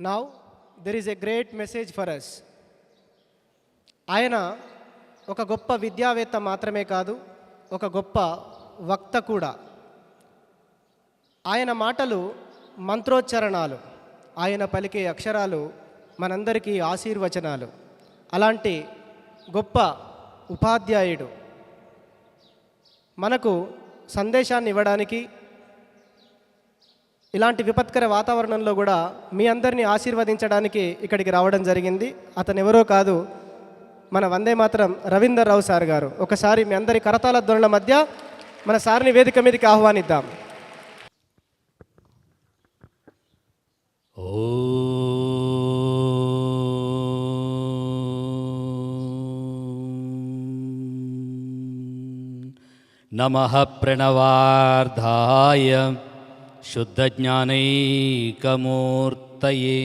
Now, there is a great message for us. ఆయన ఒక గొప్ప విద్యావేత్త మాత్రమే కాదు, ఒక గొప్ప వక్త కూడా. ఆయన మాటలు మంత్రోచ్చరణాలు, ఆయన పలికే అక్షరాలు మనందరికీ ఆశీర్వచనాలు. అలాంటి గొప్ప ఉపాధ్యాయుడు మనకు సందేశాన్ని ఇవ్వడానికి, ఇలాంటి విపత్కర వాతావరణంలో కూడా మీ అందరినీ ఆశీర్వదించడానికి ఇక్కడికి రావడం జరిగింది. అతను ఎవరో కాదు, మన వందే మాతరం రవీందర్ రావు సార్ గారు. ఒకసారి మీ అందరి కరతాళ ధ్వనుల మధ్య మన సార్ని వేదిక మీదకి ఆహ్వానిద్దాం. నమః ప్రణవార్ధాయ శుద్ధజ్ఞానైకమూర్తయే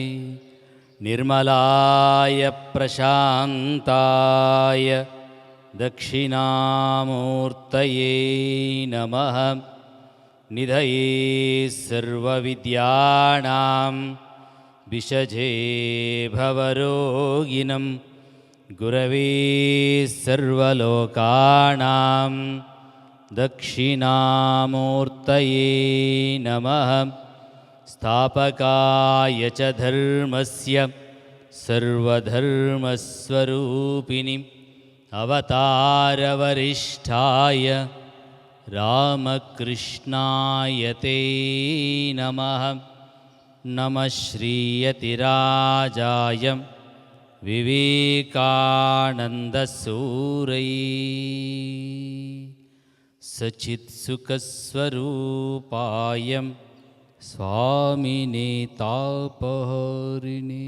నిర్మలాయ ప్రశాంతాయ దక్షిణామూర్తయే నమః. నిధయే సర్వవిద్యానాం విషజే భవరోగిణం గురవే సర్వలోకానాం దక్షిణామూర్తయే నమః. స్థాపకాయ చ ధర్మస్య సర్వధర్మస్వరూపిణి అవతారవరిష్ఠాయ రామకృష్ణాయ తే నమః. నమః శ్రీయతిరాజాయ వివేకానందసూరయే సచిత్సుఖస్వరూపాయ స్వామినే తాపహరిణే.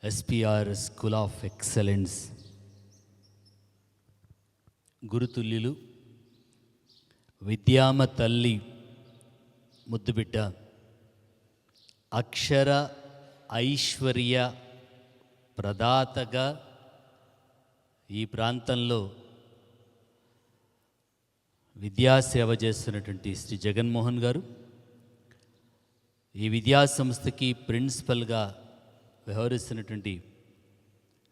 ఎస్పిఆర్ స్కూల్ ఆఫ్ ఎక్సలెన్స్ గురుతుల్యులు, విద్యామ తల్లి ముద్దుబిడ్డ, అక్షర ఐశ్వర్య ప్రదాతగా ఈ ప్రాంతంలో విద్యాసేవ చేస్తున్నటువంటి శ్రీ జగన్మోహన్ గారు, ఈ విద్యా సంస్థకి ప్రిన్సిపల్గా వ్యవహరిస్తున్నటువంటి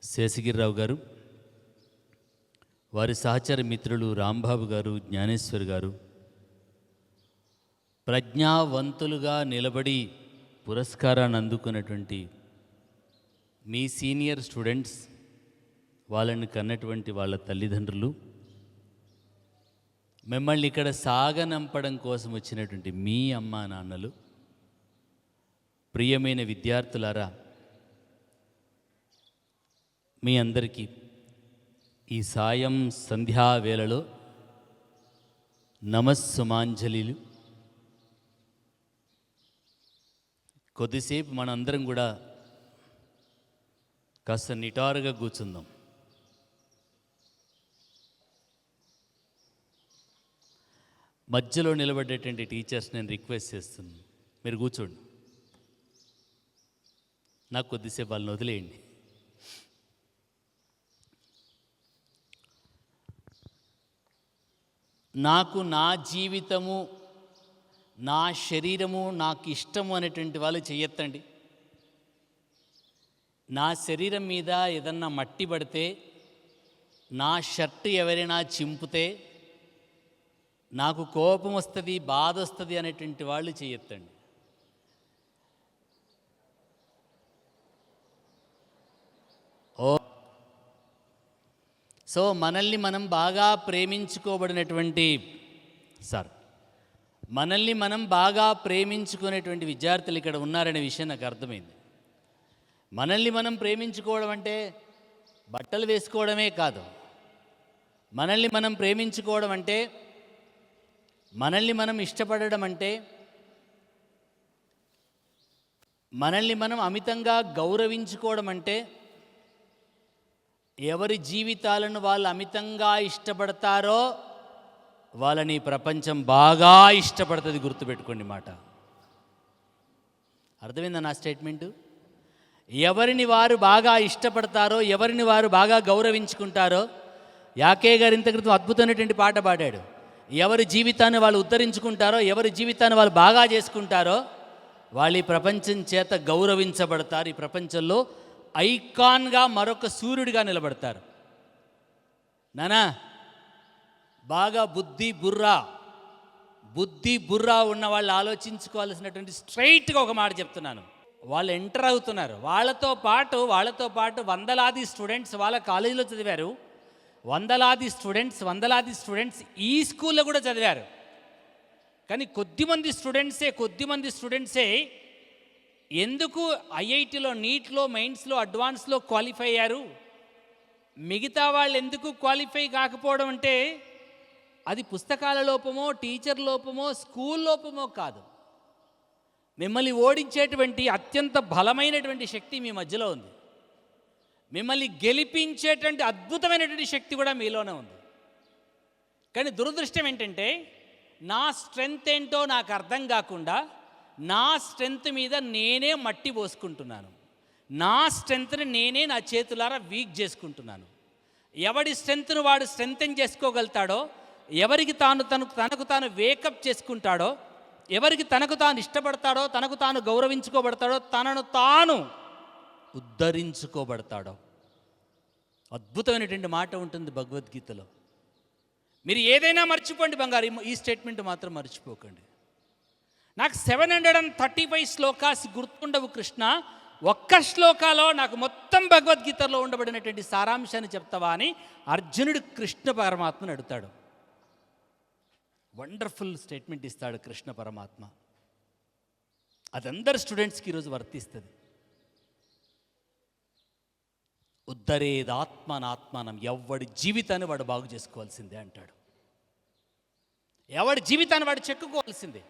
శేషగిరిరావు గారు, వారి సహచర మిత్రులు రాంబాబు గారు, జ్ఞానేశ్వర్ గారు, ప్రజ్ఞావంతులుగా నిలబడి పురస్కారాన్ని అందుకున్నటువంటి మీ సీనియర్ స్టూడెంట్స్, వాళ్ళని కన్నటువంటి వాళ్ళ తల్లిదండ్రులు, మిమ్మల్ని ఇక్కడ సాగనంపడం కోసం వచ్చినటువంటి మీ అమ్మా నాన్నలు, ప్రియమైన విద్యార్థులారా, మీ అందరికీ ఈ సాయం సంధ్యావేళలో నమస్సుమాంజలిలు. కొద్దిసేపు మనందరం కూడా కాస్త నిటారుగా కూర్చుందాం. మధ్యలో నిలబడేటువంటి టీచర్స్ నేను రిక్వెస్ట్ చేస్తున్నాను, మీరు కూర్చోండి, నాకు కొద్దిసేపు వాళ్ళని వదిలేయండి. నాకు నా జీవితము, నా శరీరము నాకు ఇష్టము అనేటువంటి వాళ్ళు చెయ్యొద్దండి. నా శరీరం మీద ఏదన్నా మట్టి పడితే, నా షర్టు ఎవరైనా చింపితే నాకు కోపం వస్తుంది, బాధ వస్తుంది అనేటువంటి వాళ్ళు చెయ్యొద్దండి. సో మనల్ని మనం బాగా ప్రేమించుకోబడినటువంటి మనల్ని మనం బాగా ప్రేమించుకునేటువంటి విద్యార్థులు ఇక్కడ ఉన్నారనే విషయం నాకు అర్థమైంది. మనల్ని మనం ప్రేమించుకోవడం అంటే బట్టలు వేసుకోవడమే కాదు. మనల్ని మనం ప్రేమించుకోవడం అంటే, మనల్ని మనం ఇష్టపడడం అంటే, మనల్ని మనం అమితంగా గౌరవించుకోవడం అంటే, ఎవరి జీవితాలను వాళ్ళు అమితంగా ఇష్టపడతారో వాళ్ళని ప్రపంచం బాగా ఇష్టపడుతుంది. గుర్తుపెట్టుకోండి మాట. అర్థమైందా నా స్టేట్మెంటు? ఎవరిని వారు బాగా ఇష్టపడతారో, ఎవరిని వారు బాగా గౌరవించుకుంటారో, యాకే గారు ఇంత క్రితం అద్భుతమైనటువంటి పాట పాడాడు. ఎవరి జీవితాన్ని వాళ్ళు ఉద్ధరించుకుంటారో, ఎవరి జీవితాన్ని వాళ్ళు బాగా చేసుకుంటారో వాళ్ళు ఈ ప్రపంచం చేత గౌరవించబడతారు. ఈ ప్రపంచంలో ఐకాన్గా మరొక సూర్యుడిగా నిలబడతారు. నానా బాగా బుద్ధి బుర్రా ఉన్న వాళ్ళు ఆలోచించుకోవాల్సినటువంటి స్ట్రైట్గా ఒక మాట చెప్తున్నాను. వాళ్ళు ఎంటర్ అవుతున్నారు. వాళ్ళతో పాటు వందలాది స్టూడెంట్స్ వాళ్ళ కాలేజీలో చదివారు. వందలాది స్టూడెంట్స్ ఈ స్కూల్లో కూడా చదివారు. కానీ కొద్దిమంది స్టూడెంట్సే ఎందుకు ఐఐటిలో, నీట్లో, మెయిన్స్లో, అడ్వాన్స్లో క్వాలిఫై అయ్యారు, మిగతా వాళ్ళు ఎందుకు క్వాలిఫై కాకపోవడం అంటే అది పుస్తకాల లోపమో, టీచర్ లోపమో, స్కూల్ లోపమో కాదు. మిమ్మల్ని ఓడించేటువంటి అత్యంత బలమైనటువంటి శక్తి మీ మధ్యలో ఉంది. మిమ్మల్ని గెలిపించేటువంటి అద్భుతమైనటువంటి శక్తి కూడా మీలోనే ఉంది. కానీ దురదృష్టం ఏంటంటే నా స్ట్రెంగ్త్ ఏంటో నాకు అర్థం కాకుండా నా స్ట్రెంగ్త్ మీద నేనే మట్టి పోసుకుంటున్నాను. నా స్ట్రెంగ్త్ని నేనే నా చేతులారా వీక్ చేసుకుంటున్నాను. ఎవడి స్ట్రెంగ్త్ను వాడు స్ట్రెంగ్తెన్ చేసుకోగలుగుతాడో, ఎవరికి తనకు తాను వేకప్ చేసుకుంటాడో, ఎవరికి తనకు తాను ఇష్టపడతాడో, తనకు తాను గౌరవించుకోబడతాడో, తనను తాను ఉద్ధరించుకోబడతాడో. అద్భుతమైనటువంటి మాట ఉంటుంది భగవద్గీతలో. మీరు ఏదైనా మర్చిపోండి బంగారు, ఈ స్టేట్మెంట్ మాత్రం మర్చిపోకండి. నాకు 735 శ్లోకాస్ గుర్తుండవు కృష్ణ, ఒక్క శ్లోకాలో నాకు మొత్తం భగవద్గీతలో ఉండబడినటువంటి సారాంశాన్ని చెప్తావా అని అర్జునుడు కృష్ణ పరమాత్మను అడుగుతాడు. వండర్ఫుల్ స్టేట్మెంట్ ఇస్తాడు కృష్ణ పరమాత్మ. అది అందరు స్టూడెంట్స్కి ఈరోజు వర్తిస్తుంది. ఉద్ధరేదాత్మనాత్మానం, ఎవడి జీవితాన్ని వాడు బాగు చేసుకోవాల్సిందే అంటాడు. ఎవడి జీవితాన్ని వాడు చెక్కుకోవాల్సిందే.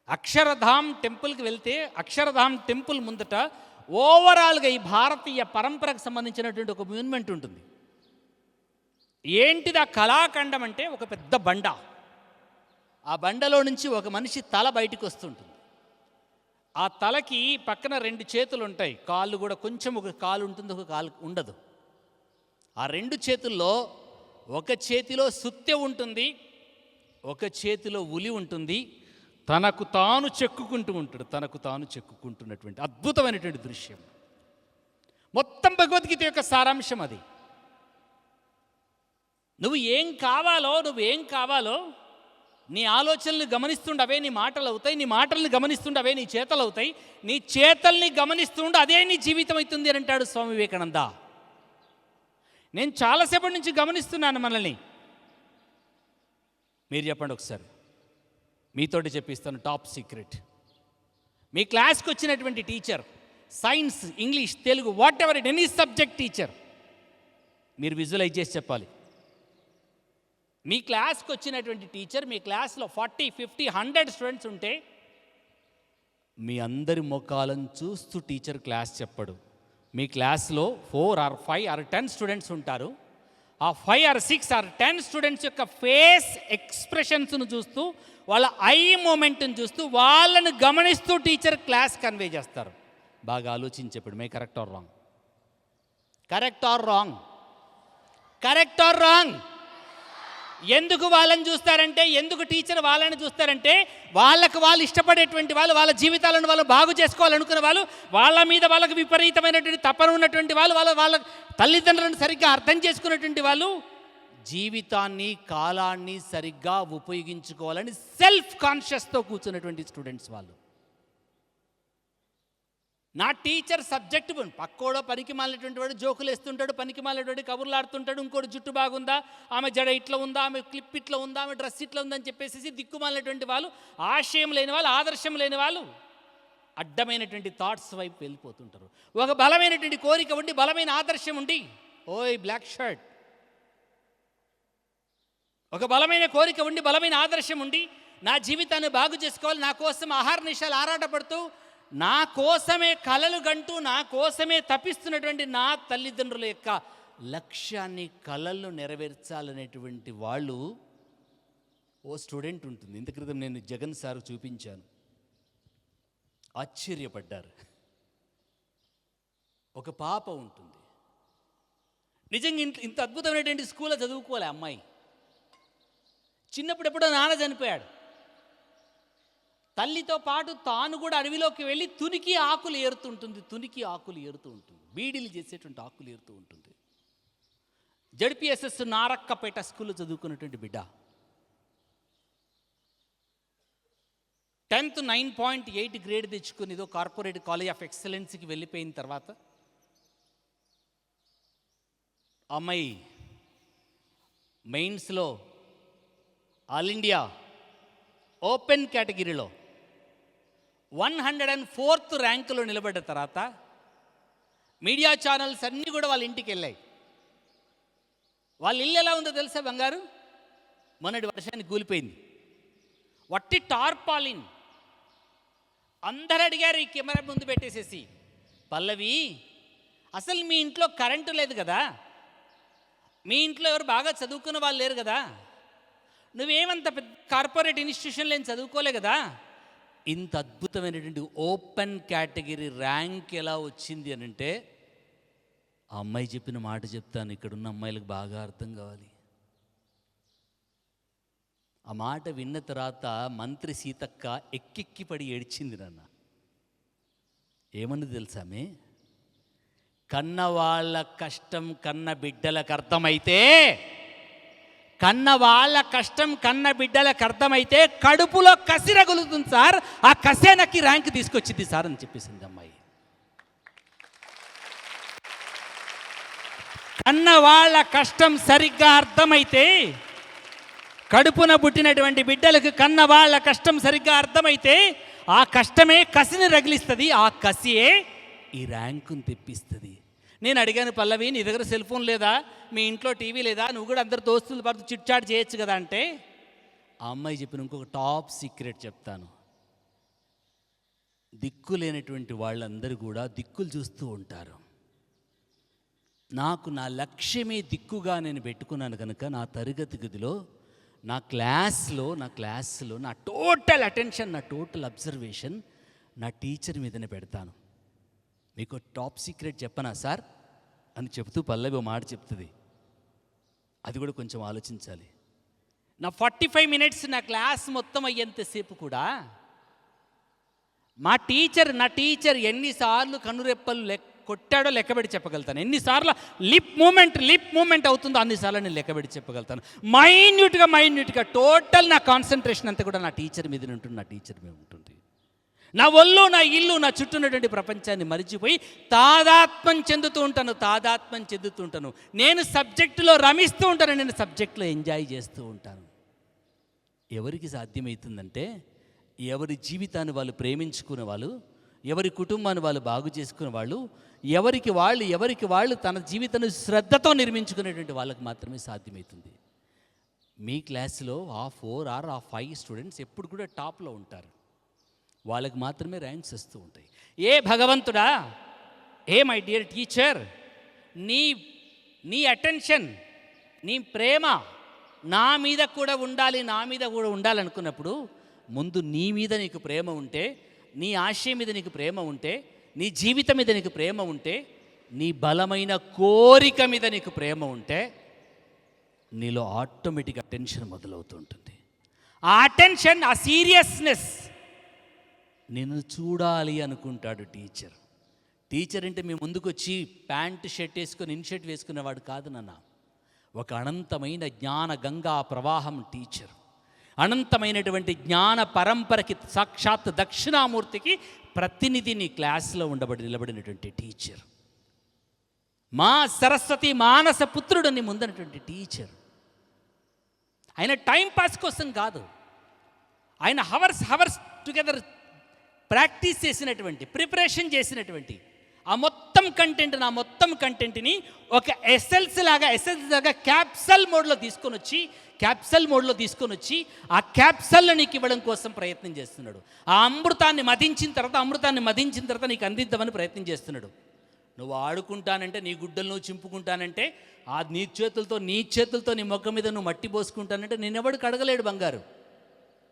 అక్షరధాం టెంపుల్కి వెళ్తే అక్షరధాం టెంపుల్ ముందట ఓవరాల్గా ఈ భారతీయ పరంపరకు సంబంధించినటువంటి ఒక మూమెంట్ ఉంటుంది. ఏంటిది ఆ కళాఖండం అంటే ఒక పెద్ద బండ. ఆ బండలో నుంచి ఒక మనిషి తల బయటకు వస్తుంటుంది. ఆ తలకి పక్కన 2 చేతులు ఉంటాయి. కాళ్ళు కూడా కొంచెం, ఒక కాలు ఉంటుంది, ఒక కాలు ఉండదు. ఆ 2 చేతుల్లో ఒక చేతిలో సుత్తె ఉంటుంది, ఒక చేతిలో ఉలి ఉంటుంది. తనకు తాను చెక్కుకుంటున్నటువంటి అద్భుతమైనటువంటి దృశ్యం. మొత్తం భగవద్గీత యొక్క సారాంశం అది. నువ్వేం కావాలో నీ ఆలోచనలు గమనిస్తుండే అవే నీ మాటలు అవుతాయి, నీ మాటల్ని గమనిస్తుండే అవే నీ చేతలు అవుతాయి, నీ చేతల్ని గమనిస్తుండే అదే నీ జీవితం అవుతుంది అని అంటాడు స్వామి వివేకానంద. నేను చాలాసేపటి నుంచి గమనిస్తున్నాను మనల్ని. మీరు చెప్పండి ఒకసారి, మీతోటి చెప్పిస్తాను టాప్ సీక్రెట్. మీ క్లాస్కి వచ్చినటువంటి teacher, science, English, Telugu, what ever it, any subject teacher, మీరు విజువలైజ్ చేసి చెప్పాలి. మీ క్లాస్కి వచ్చినటువంటి టీచర్, మీ క్లాస్లో 40, 50, 100 స్టూడెంట్స్ ఉంటే మీ అందరి ముఖాలను చూస్తూ టీచర్ క్లాస్ చెప్పడు. మీ క్లాస్లో 4 or 5 or 10 స్టూడెంట్స్ ఉంటారు. ఆ 5 or 6 or 10 స్టూడెంట్స్ యొక్క ఫేస్ ఎక్స్ప్రెషన్స్ను చూస్తూ, వాళ్ళ ఐ మూమెంట్ని చూస్తూ, వాళ్ళను గమనిస్తూ టీచర్ క్లాస్ కన్వే చేస్తారు. బాగా ఆలోచించేప్పుడు may correct or wrong? Correct or wrong? ఎందుకు వాళ్ళని చూస్తారంటే, ఎందుకు టీచర్ వాళ్ళని చూస్తారంటే, వాళ్ళు ఇష్టపడేటువంటి వాళ్ళు, వాళ్ళ జీవితాలను వాళ్ళు బాగు చేసుకోవాలనుకునే వాళ్ళు, వాళ్ళ మీద వాళ్ళకు విపరీతమైనటువంటి తపన ఉన్నటువంటి వాళ్ళు, వాళ్ళ తల్లిదండ్రులను సరిగ్గా అర్థం చేసుకున్నటువంటి వాళ్ళు, జీవితాన్ని, కాలాన్ని సరిగ్గా ఉపయోగించుకోవాలని సెల్ఫ్ కాన్షియస్తో కూర్చున్నటువంటి స్టూడెంట్స్ వాళ్ళు. నా టీచర్ సబ్జెక్టు, పక్కోడో పనికి మాలినటువంటి వాడు జోకులు వేస్తుంటాడు, పనికి మాలినటువంటి కబుర్లు ఆడుతుంటాడు, ఇంకోటి జుట్టు బాగుందా, ఆమె జడ ఇట్లా ఉందా, ఆమె క్లిప్ ఇట్లా ఉందా, ఆమె డ్రెస్ ఇట్లా ఉందని చెప్పేసి దిక్కుమాలినటువంటి వాళ్ళు, ఆశయం లేని వాళ్ళు, ఆదర్శం లేని వాళ్ళు అడ్డమైనటువంటి థాట్స్ వైపు వెళ్ళిపోతుంటారు. ఒక బలమైనటువంటి కోరిక ఉండి, బలమైన ఆదర్శం ఉండి, ఓయ్ బ్లాక్ షర్ట్, ఒక బలమైన కోరిక ఉండి, బలమైన ఆదర్శం ఉండి, నా జీవితాన్ని బాగు చేసుకోవాలి, నా కోసం ఆహార నిశాలు ఆరాటపడుతూ, నా కోసమే కలలు గంటూ, నా కోసమే తప్పిస్తున్నటువంటి నా తల్లిదండ్రుల యొక్క లక్ష్యాన్ని, కలలను నెరవేర్చాలనేటువంటి వాళ్ళు ఓ స్టూడెంట్ ఉంటుంది. ఇంత క్రితం నేను జగన్ సార్ చూపించాను, ఆశ్చర్యపడ్డారు. ఒక పాప ఉంటుంది, నిజంగా ఇంత అద్భుతమైనటువంటి స్కూల్లో చదువుకోలే అమ్మాయి. చిన్నప్పుడు ఎప్పుడో నాన్న చనిపోయాడు. తల్లితో పాటు తాను కూడా అడవిలోకి వెళ్ళి తునికి ఆకులు ఏరుతూ ఉంటుంది, బీడీలు చేసేటువంటి ఆకులు ఏరుతూ ఉంటుంది. జడ్పీఎస్ఎస్ నారక్కపేట స్కూల్లో చదువుకున్నటువంటి బిడ్డ 10th 9.8 గ్రేడ్ తెచ్చుకుని ఏదో కార్పొరేట్ కాలేజ్ ఆఫ్ ఎక్సలెన్స్కి వెళ్ళిపోయిన తర్వాత అమ్మాయి మెయిన్స్లో ఆల్ ఇండియా ఓపెన్ కేటగిరీలో 104th ర్యాంకులో నిలబడ్డ తర్వాత మీడియా ఛానల్స్ అన్నీ కూడా వాళ్ళ ఇంటికి వెళ్ళాయి. వాళ్ళ ఇల్లు ఎలా ఉందో తెలుసా బంగారు? మొన్నటి వర్షానికి కూలిపోయింది. వట్టి టార్పాలిన్. అందరు అడిగారు ఈ కెమెరా ముందు పెట్టేసేసి, పల్లవి అసలు మీ ఇంట్లో కరెంటు లేదు కదా, మీ ఇంట్లో ఎవరు బాగా చదువుకున్న వాళ్ళు లేరు కదా, నువ్వేమంత పెద్ద కార్పొరేట్ ఇన్స్టిట్యూషన్లో ఏం చదువుకోలే కదా, ఇంత అద్భుతమైనటువంటి ఓపెన్ కేటగిరీ ర్యాంక్ ఎలా వచ్చింది అని అంటే, ఆ అమ్మాయి చెప్పిన మాట చెప్తాను, ఇక్కడున్న అమ్మాయిలకు బాగా అర్థం కావాలి. ఆ మాట విన్న తర్వాత మంత్రి సీతక్క ఎక్కెక్కి పడి ఏడ్చింది. నాన్న ఏమన్నది తెలుసామే? కన్నవాళ్ళ కష్టం కన్న బిడ్డలకు అర్థమైతే, కడుపులో కసి రగులుతుంది సార్, ఆ కసేనకి ర్యాంక్ తీసుకొచ్చింది సార్ అని చెప్పేసింది అమ్మాయి. కన్నవాళ్ళ కష్టం సరిగ్గా అర్థమైతే, కడుపున పుట్టినటువంటి బిడ్డలకు కన్నవాళ్ళ కష్టం సరిగ్గా అర్థమైతే ఆ కష్టమే కసిని రగిలిస్తుంది, ఆ కసియే ఈ ర్యాంకును తెప్పిస్తుంది. నేను అడిగాను, పల్లవి నీ దగ్గర సెల్ ఫోన్ లేదా, మీ ఇంట్లో టీవీ లేదా, నువ్వు కూడా అందరు దోస్తులు పడుతూ చిట్చాట్ చేయొచ్చు కదా అంటే, ఆ అమ్మాయి చెప్పిన ఇంకొక టాప్ సీక్రెట్ చెప్తాను. దిక్కు లేనటువంటి వాళ్ళందరూ కూడా దిక్కులు చూస్తూ ఉంటారు. నాకు నా లక్ష్యమే దిక్కుగా నేను పెట్టుకున్నాను కనుక నా తరగతి గదిలో, నా క్లాస్లో నా టోటల్ అటెన్షన్, నా టోటల్ అబ్జర్వేషన్ నా టీచర్ మీదనే పెడతాను. మీకు టాప్ సీక్రెట్ చెప్పనా సార్ అని చెప్తూ పల్లవి మాట చెప్తుంది. అది కూడా కొంచెం ఆలోచించాలి. నా 45 minutes నా క్లాస్ మొత్తం అయ్యేంతసేపు కూడా నా టీచర్ ఎన్నిసార్లు కన్నురెప్పలు కొట్టాడో లెక్కబెట్టి చెప్పగలుగుతాను. ఎన్నిసార్లు లిప్ మూమెంట్ అవుతుందో అన్నిసార్లు నేను లెక్కబెట్టి చెప్పగలుగుతాను. మైన్యూట్గా టోటల్ నా కాన్సన్ట్రేషన్ అంతా కూడా నా టీచర్ మీద ఉంటుంది, నా టీచర్ మీద ఉంటుంది. నా ఒళ్ళు, నా ఇల్లు, నా చుట్టూ ఉన్నటువంటి ప్రపంచాన్ని మరిచిపోయి తాదాత్మ్యం చెందుతూ ఉంటాను. నేను సబ్జెక్టులో రమిస్తూ ఉంటాను, నేను సబ్జెక్టులో ఎంజాయ్ చేస్తూ ఉంటాను. ఎవరికి సాధ్యమవుతుందంటే, ఎవరి జీవితాన్ని వాళ్ళు ప్రేమించుకునే వాళ్ళు, ఎవరి కుటుంబాన్ని వాళ్ళు బాగు చేసుకునే వాళ్ళు, ఎవరికి వాళ్ళు తన జీవితాన్ని శ్రద్ధతో నిర్మించుకునేటువంటి వాళ్ళకి మాత్రమే సాధ్యమవుతుంది. మీ క్లాస్లో ఆ 4 or 5 స్టూడెంట్స్ ఎప్పుడు కూడా టాప్లో ఉంటారు. వాళ్ళకి మాత్రమే ర్యాంక్స్ వస్తూ ఉంటాయి. ఏ భగవంతుడా, ఏ మై డియర్ టీచర్, నీ అటెన్షన్, నీ ప్రేమ నా మీద కూడా ఉండాలనుకున్నప్పుడు, ముందు నీ మీద నీకు ప్రేమ ఉంటే, నీ ఆశయం మీద నీకు ప్రేమ ఉంటే, నీ జీవితం మీద నీకు ప్రేమ ఉంటే, నీ బలమైన కోరిక మీద నీకు ప్రేమ ఉంటే, నీలో ఆటోమేటిక్ అటెన్షన్ మొదలవుతూ ఉంటుంది. ఆ అటెన్షన్, ఆ సీరియస్నెస్ నిన్ను చూడాలి అనుకుంటాడు టీచర్. టీచర్ అంటే మీ ముందుకు వచ్చి ప్యాంటు షర్ట్ వేసుకొని ఇన్షర్ట్ వేసుకునేవాడు కాదు నాన్న. ఒక అనంతమైన జ్ఞాన గంగా ప్రవాహం టీచర్. అనంతమైనటువంటి జ్ఞాన పరంపరకి సాక్షాత్ దక్షిణామూర్తికి ప్రతినిధి నీ క్లాస్లో నిలబడినటువంటి టీచర్. మా సరస్వతి మానస పుత్రుడు నీ ముందనటువంటి టీచర్. ఆయన టైంపాస్ కోసం కాదు, ఆయన హవర్స్ టుగెదర్ ప్రాక్టీస్ చేసినటువంటి, ప్రిపరేషన్ చేసినటువంటి ఆ మొత్తం కంటెంట్ని ఒక ఎస్ఎల్సీ లాగా క్యాప్సల్ మోడ్లో తీసుకొని వచ్చి ఆ క్యాప్సల్లో నీకు ఇవ్వడం కోసం ప్రయత్నం చేస్తున్నాడు. ఆ అమృతాన్ని మదించిన తర్వాత నీకు అందిద్దామని ప్రయత్నం చేస్తున్నాడు. నువ్వు ఆడుకుంటానంటే, నీ గుడ్డలు నువ్వు చింపుకుంటానంటే, ఆ నీ చేతులతో నీ మొక్క మీద నువ్వు మట్టి పోసుకుంటానంటే నేనెవడికి అడగలేడు బంగారు.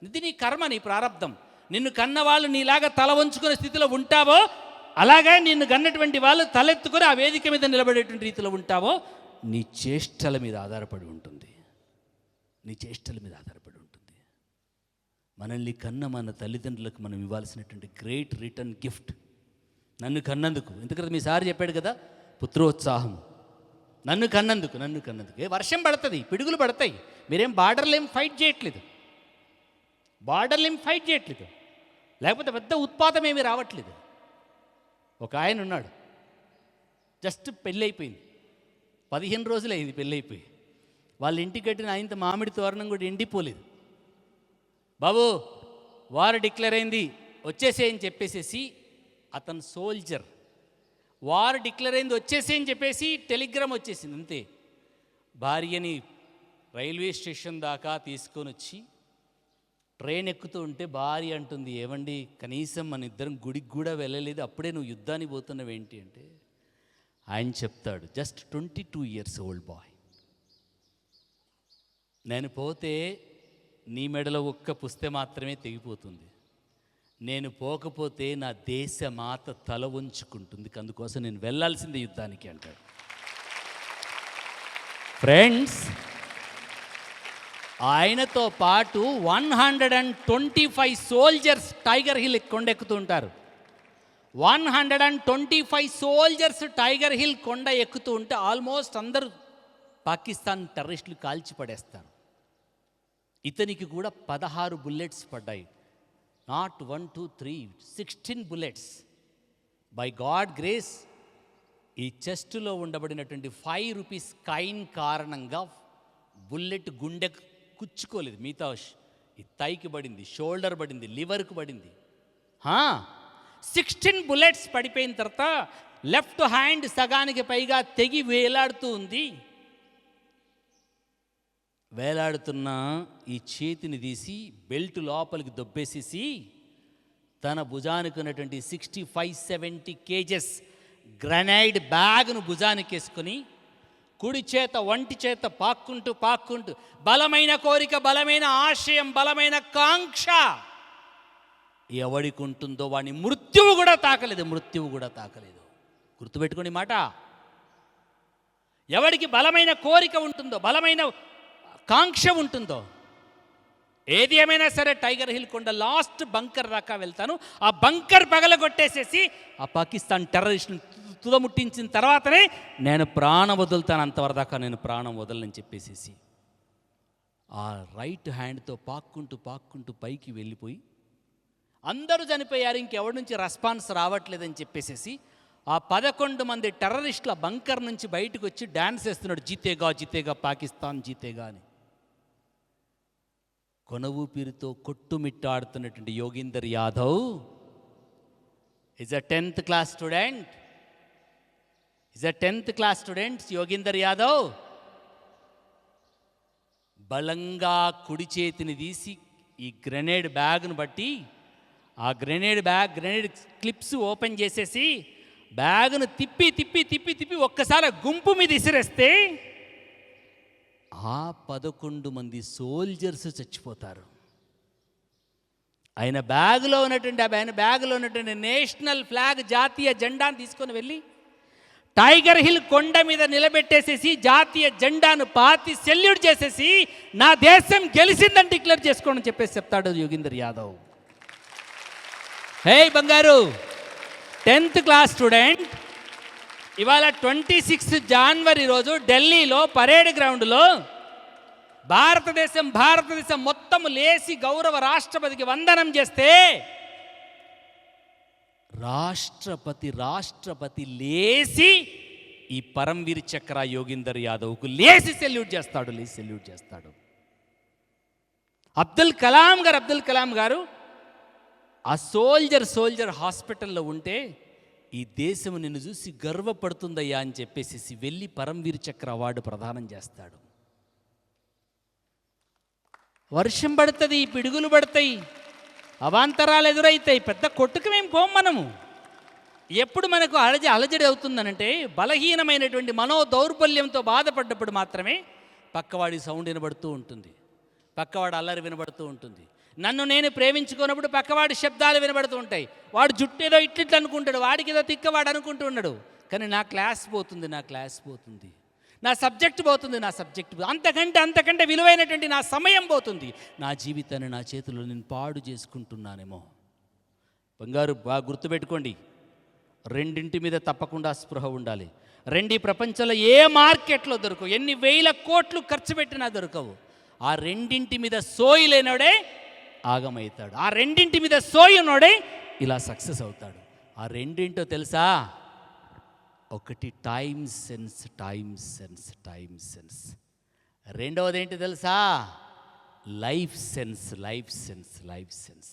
ఇది నీ కర్మ, నీ ప్రారంధం. నిన్ను కన్నవాళ్ళు నీలాగా తల వంచుకునే స్థితిలో ఉంటావో, అలాగే నిన్ను కన్నటువంటి వాళ్ళు తలెత్తుకొని ఆ వేదిక మీద నిలబడేటువంటి రీతిలో ఉంటావో, నీ చేష్టల మీద ఆధారపడి ఉంటుంది. మనల్ని కన్న మన తల్లిదండ్రులకు మనం ఇవ్వాల్సినటువంటి గ్రేట్ రిటర్న్ గిఫ్ట్. నన్ను కన్నందుకు, ఎందుకంటే మీ సార్ చెప్పాడు కదా, పుత్రోత్సాహం. నన్ను కన్నందుకు వర్షం పడుతుంది, పిడుగులు పడతాయి, మీరేం బార్డర్లు ఏం ఫైట్ చేయట్లేదు, లేకపోతే పెద్ద ఉత్పాతం ఏమీ రావట్లేదు. ఒక ఆయన ఉన్నాడు, జస్ట్ పెళ్ళైపోయింది, 15 రోజులు అయింది పెళ్ళైపోయి. వాళ్ళ ఇంటికి కట్టిన ఆయనతో మామిడి తోరణం కూడా ఎండిపోలేదు. బాబు వారు డిక్లేర్ అయింది వచ్చేసేయని చెప్పేసేసి, అతను సోల్జర్, వారు డిక్లేర్ అయింది వచ్చేసేయని చెప్పేసి టెలిగ్రామ్ వచ్చేసింది అంతే. భార్యని రైల్వే స్టేషన్ దాకా తీసుకొని వచ్చి ట్రైన్ ఎక్కుతూ ఉంటే భార్య అంటుంది, ఏమండి కనీసం మన ఇద్దరం గుడికి కూడా వెళ్ళలేదు, అప్పుడే నువ్వు యుద్ధానికి పోతున్నావు ఏంటి అంటే, ఆయన చెప్తాడు, జస్ట్ 22 years old బాయ్, నేను పోతే నీ మెడలో ఒక్క పుస్తే మాత్రమే తెగిపోతుంది, నేను పోకపోతే నా దేశమాత తల ఉంచుకుంటుంది, అందుకోసం నేను వెళ్ళాల్సిందే యుద్ధానికి అంటాడు. ఫ్రెండ్స్, ఆయనతో పాటు 125 సోల్జర్స్ టైగర్ హిల్ కొండెక్కుతూ ఉంటారు. 125 సోల్జర్స్ టైగర్ హిల్ కొండ ఎక్కుతూ ఉంటే ఆల్మోస్ట్ అందరూ పాకిస్తాన్ టెర్రరిస్టులు కాల్చి పడేస్తారు. ఇతనికి కూడా 16 బుల్లెట్స్ పడ్డాయి. Not 1, 2, 3, 16 bullets. By God grace ఈ చెస్టులో ఉండబడినటువంటి 5 రూపీస్ కాయిన్ కారణంగా బుల్లెట్ గుండె కుచ్చుకోలేదు, మిగతా ఈ థైకి పడింది, షోల్డర్ పడింది, లివర్కు పడింది. 16 బుల్లెట్స్ పడిపోయిన తర్వాత లెఫ్ట్ హ్యాండ్ సగానికి పైగా తెగి వేలాడుతూ ఉంది. వేలాడుతున్న ఈ చేతిని తీసి బెల్ట్ లోపలికి దొబ్బేసేసి తన భుజానికి ఉన్నటువంటి 65-70 kgs గ్రనైడ్ బ్యాగ్ను భుజానికి వేసుకొని కుడి చేత వంటి చేత పాక్కుంటూ బలమైన కోరిక, బలమైన ఆశయం, బలమైన కాంక్ష ఎవడికి ఉంటుందో వాడిని మృత్యువు కూడా తాకలేదు. గుర్తుపెట్టుకోండి మాట. ఎవడికి బలమైన కోరిక ఉంటుందో, బలమైన కాంక్ష ఉంటుందో, ఏది ఏమైనా సరే టైగర్ హిల్ కొండ లాస్ట్ బంకర్ దాకా వెళ్తాను, ఆ బంకర్ పగలగొట్టేసేసి ఆ పాకిస్తాన్ టెర్రరిస్టును తుదముట్టించిన తర్వాతనే నేను ప్రాణం వదులుతాను, అంతవరదాకా నేను ప్రాణం వదలని చెప్పేసేసి ఆ రైట్ హ్యాండ్తో పాక్కుంటూ పైకి వెళ్ళిపోయి అందరూ చనిపోయారు, ఇంకెవరి నుంచి రెస్పాన్స్ రావట్లేదని చెప్పేసేసి ఆ 11 మంది టెర్రరిస్టుల బంకర్ నుంచి బయటకు వచ్చి డ్యాన్స్ వేస్తున్నాడు, జీతేగా పాకిస్తాన్ జీతేగా అని. కొన ఊపిరితో కొట్టుమిట్టాడుతున్నటువంటి Yogender Yadav is a 10th class student. Yogender Yadav బలంగా కుడి చేతిని తీసి ఈ గ్రెనేడ్ బ్యాగ్ను బట్టి ఆ గ్రెనేడ్ క్లిప్స్ ఓపెన్ చేసేసి బ్యాగ్ను తిప్పి ఒక్కసారి గుంపు మీద ఇసిరేస్తే ఆ 11 మంది సోల్జర్స్ చచ్చిపోతారు. ఆయన బ్యాగ్లో ఉన్నటువంటి నేషనల్ ఫ్లాగ్, జాతీయ జెండాను తీసుకొని వెళ్ళి టైగర్ హిల్ కొండ మీద నిలబెట్టేసేసి జాతీయ జెండాను పాతి సెల్యూట్ చేసేసి నా దేశం గెలిచిందని డిక్లేర్ చేసుకోండి చెప్పేసి చెప్తాడు యోగీందర్ యాదవ్. హే బంగారు 10th క్లాస్ స్టూడెంట్, ఇవాళ 26 జనవరి రోజు ఢిల్లీలో పరేడ్ గ్రౌండ్లో భారతదేశం మొత్తం లేచి గౌరవ రాష్ట్రపతికి వందనం చేస్తే రాష్ట్రపతి లేచి ఈ పరమవీర్ చక్ర యోగీందర్ యాదవ్కు లేచి సెల్యూట్ చేస్తాడు. అబ్దుల్ కలాం గారు ఆ సోల్జర్ హాస్పిటల్లో ఉంటే ఈ దేశం నిన్ను చూసి గర్వపడుతుందయ్యా అని చెప్పేసి వెళ్ళి పరమవీర్ చక్ర అవార్డు ప్రదానం చేస్తాడు. వర్షం పడుతుంది, పిడుగులు పడతాయి, అవాంతరాలు ఎదురైతాయి, పెద్ద కొట్టుకమేం పోం మనము. ఎప్పుడు మనకు అలజడి అవుతుందనంటే బలహీనమైనటువంటి మనో దౌర్బల్యంతో బాధపడ్డప్పుడు మాత్రమే పక్కవాడి సౌండ్ వినబడుతూ ఉంటుంది, పక్కవాడి అల్లరి వినబడుతూ ఉంటుంది. నన్ను నేను ప్రేమించుకున్నప్పుడు పక్కవాడి శబ్దాలు వినబడుతూ ఉంటాయి. వాడు జుట్టు ఏదో ఇట్లిట్లు అనుకుంటాడు, వాడికి ఏదో తిక్కవాడు అనుకుంటూ ఉన్నాడు, కానీ నా క్లాస్ పోతుంది. నా సబ్జెక్ట్ పోతుంది, నా సబ్జెక్ట్ అంతకంటే విలువైనటువంటి నా సమయం పోతుంది, నా జీవితాన్ని నా చేతిలో నేను పాడు చేసుకుంటున్నానేమో. బంగారు బాగా గుర్తుపెట్టుకోండి, రెండింటి మీద తప్పకుండా స్పృహ ఉండాలి. ఈ ప్రపంచంలో ఏ మార్కెట్లో దొరకవు, ఎన్ని వేల కోట్లు ఖర్చు పెట్టినా దొరకవు. ఆ రెండింటి మీద సోయి లేనోడే ఆగమవుతాడు. ఆ రెండింటి మీద సోయి ఉన్నోడే ఇలా సక్సెస్ అవుతాడు. ఆ రెండింటో తెలుసా? ఒకటి టైం సెన్స్. రెండవది ఏంటి తెలుసా? Life sense.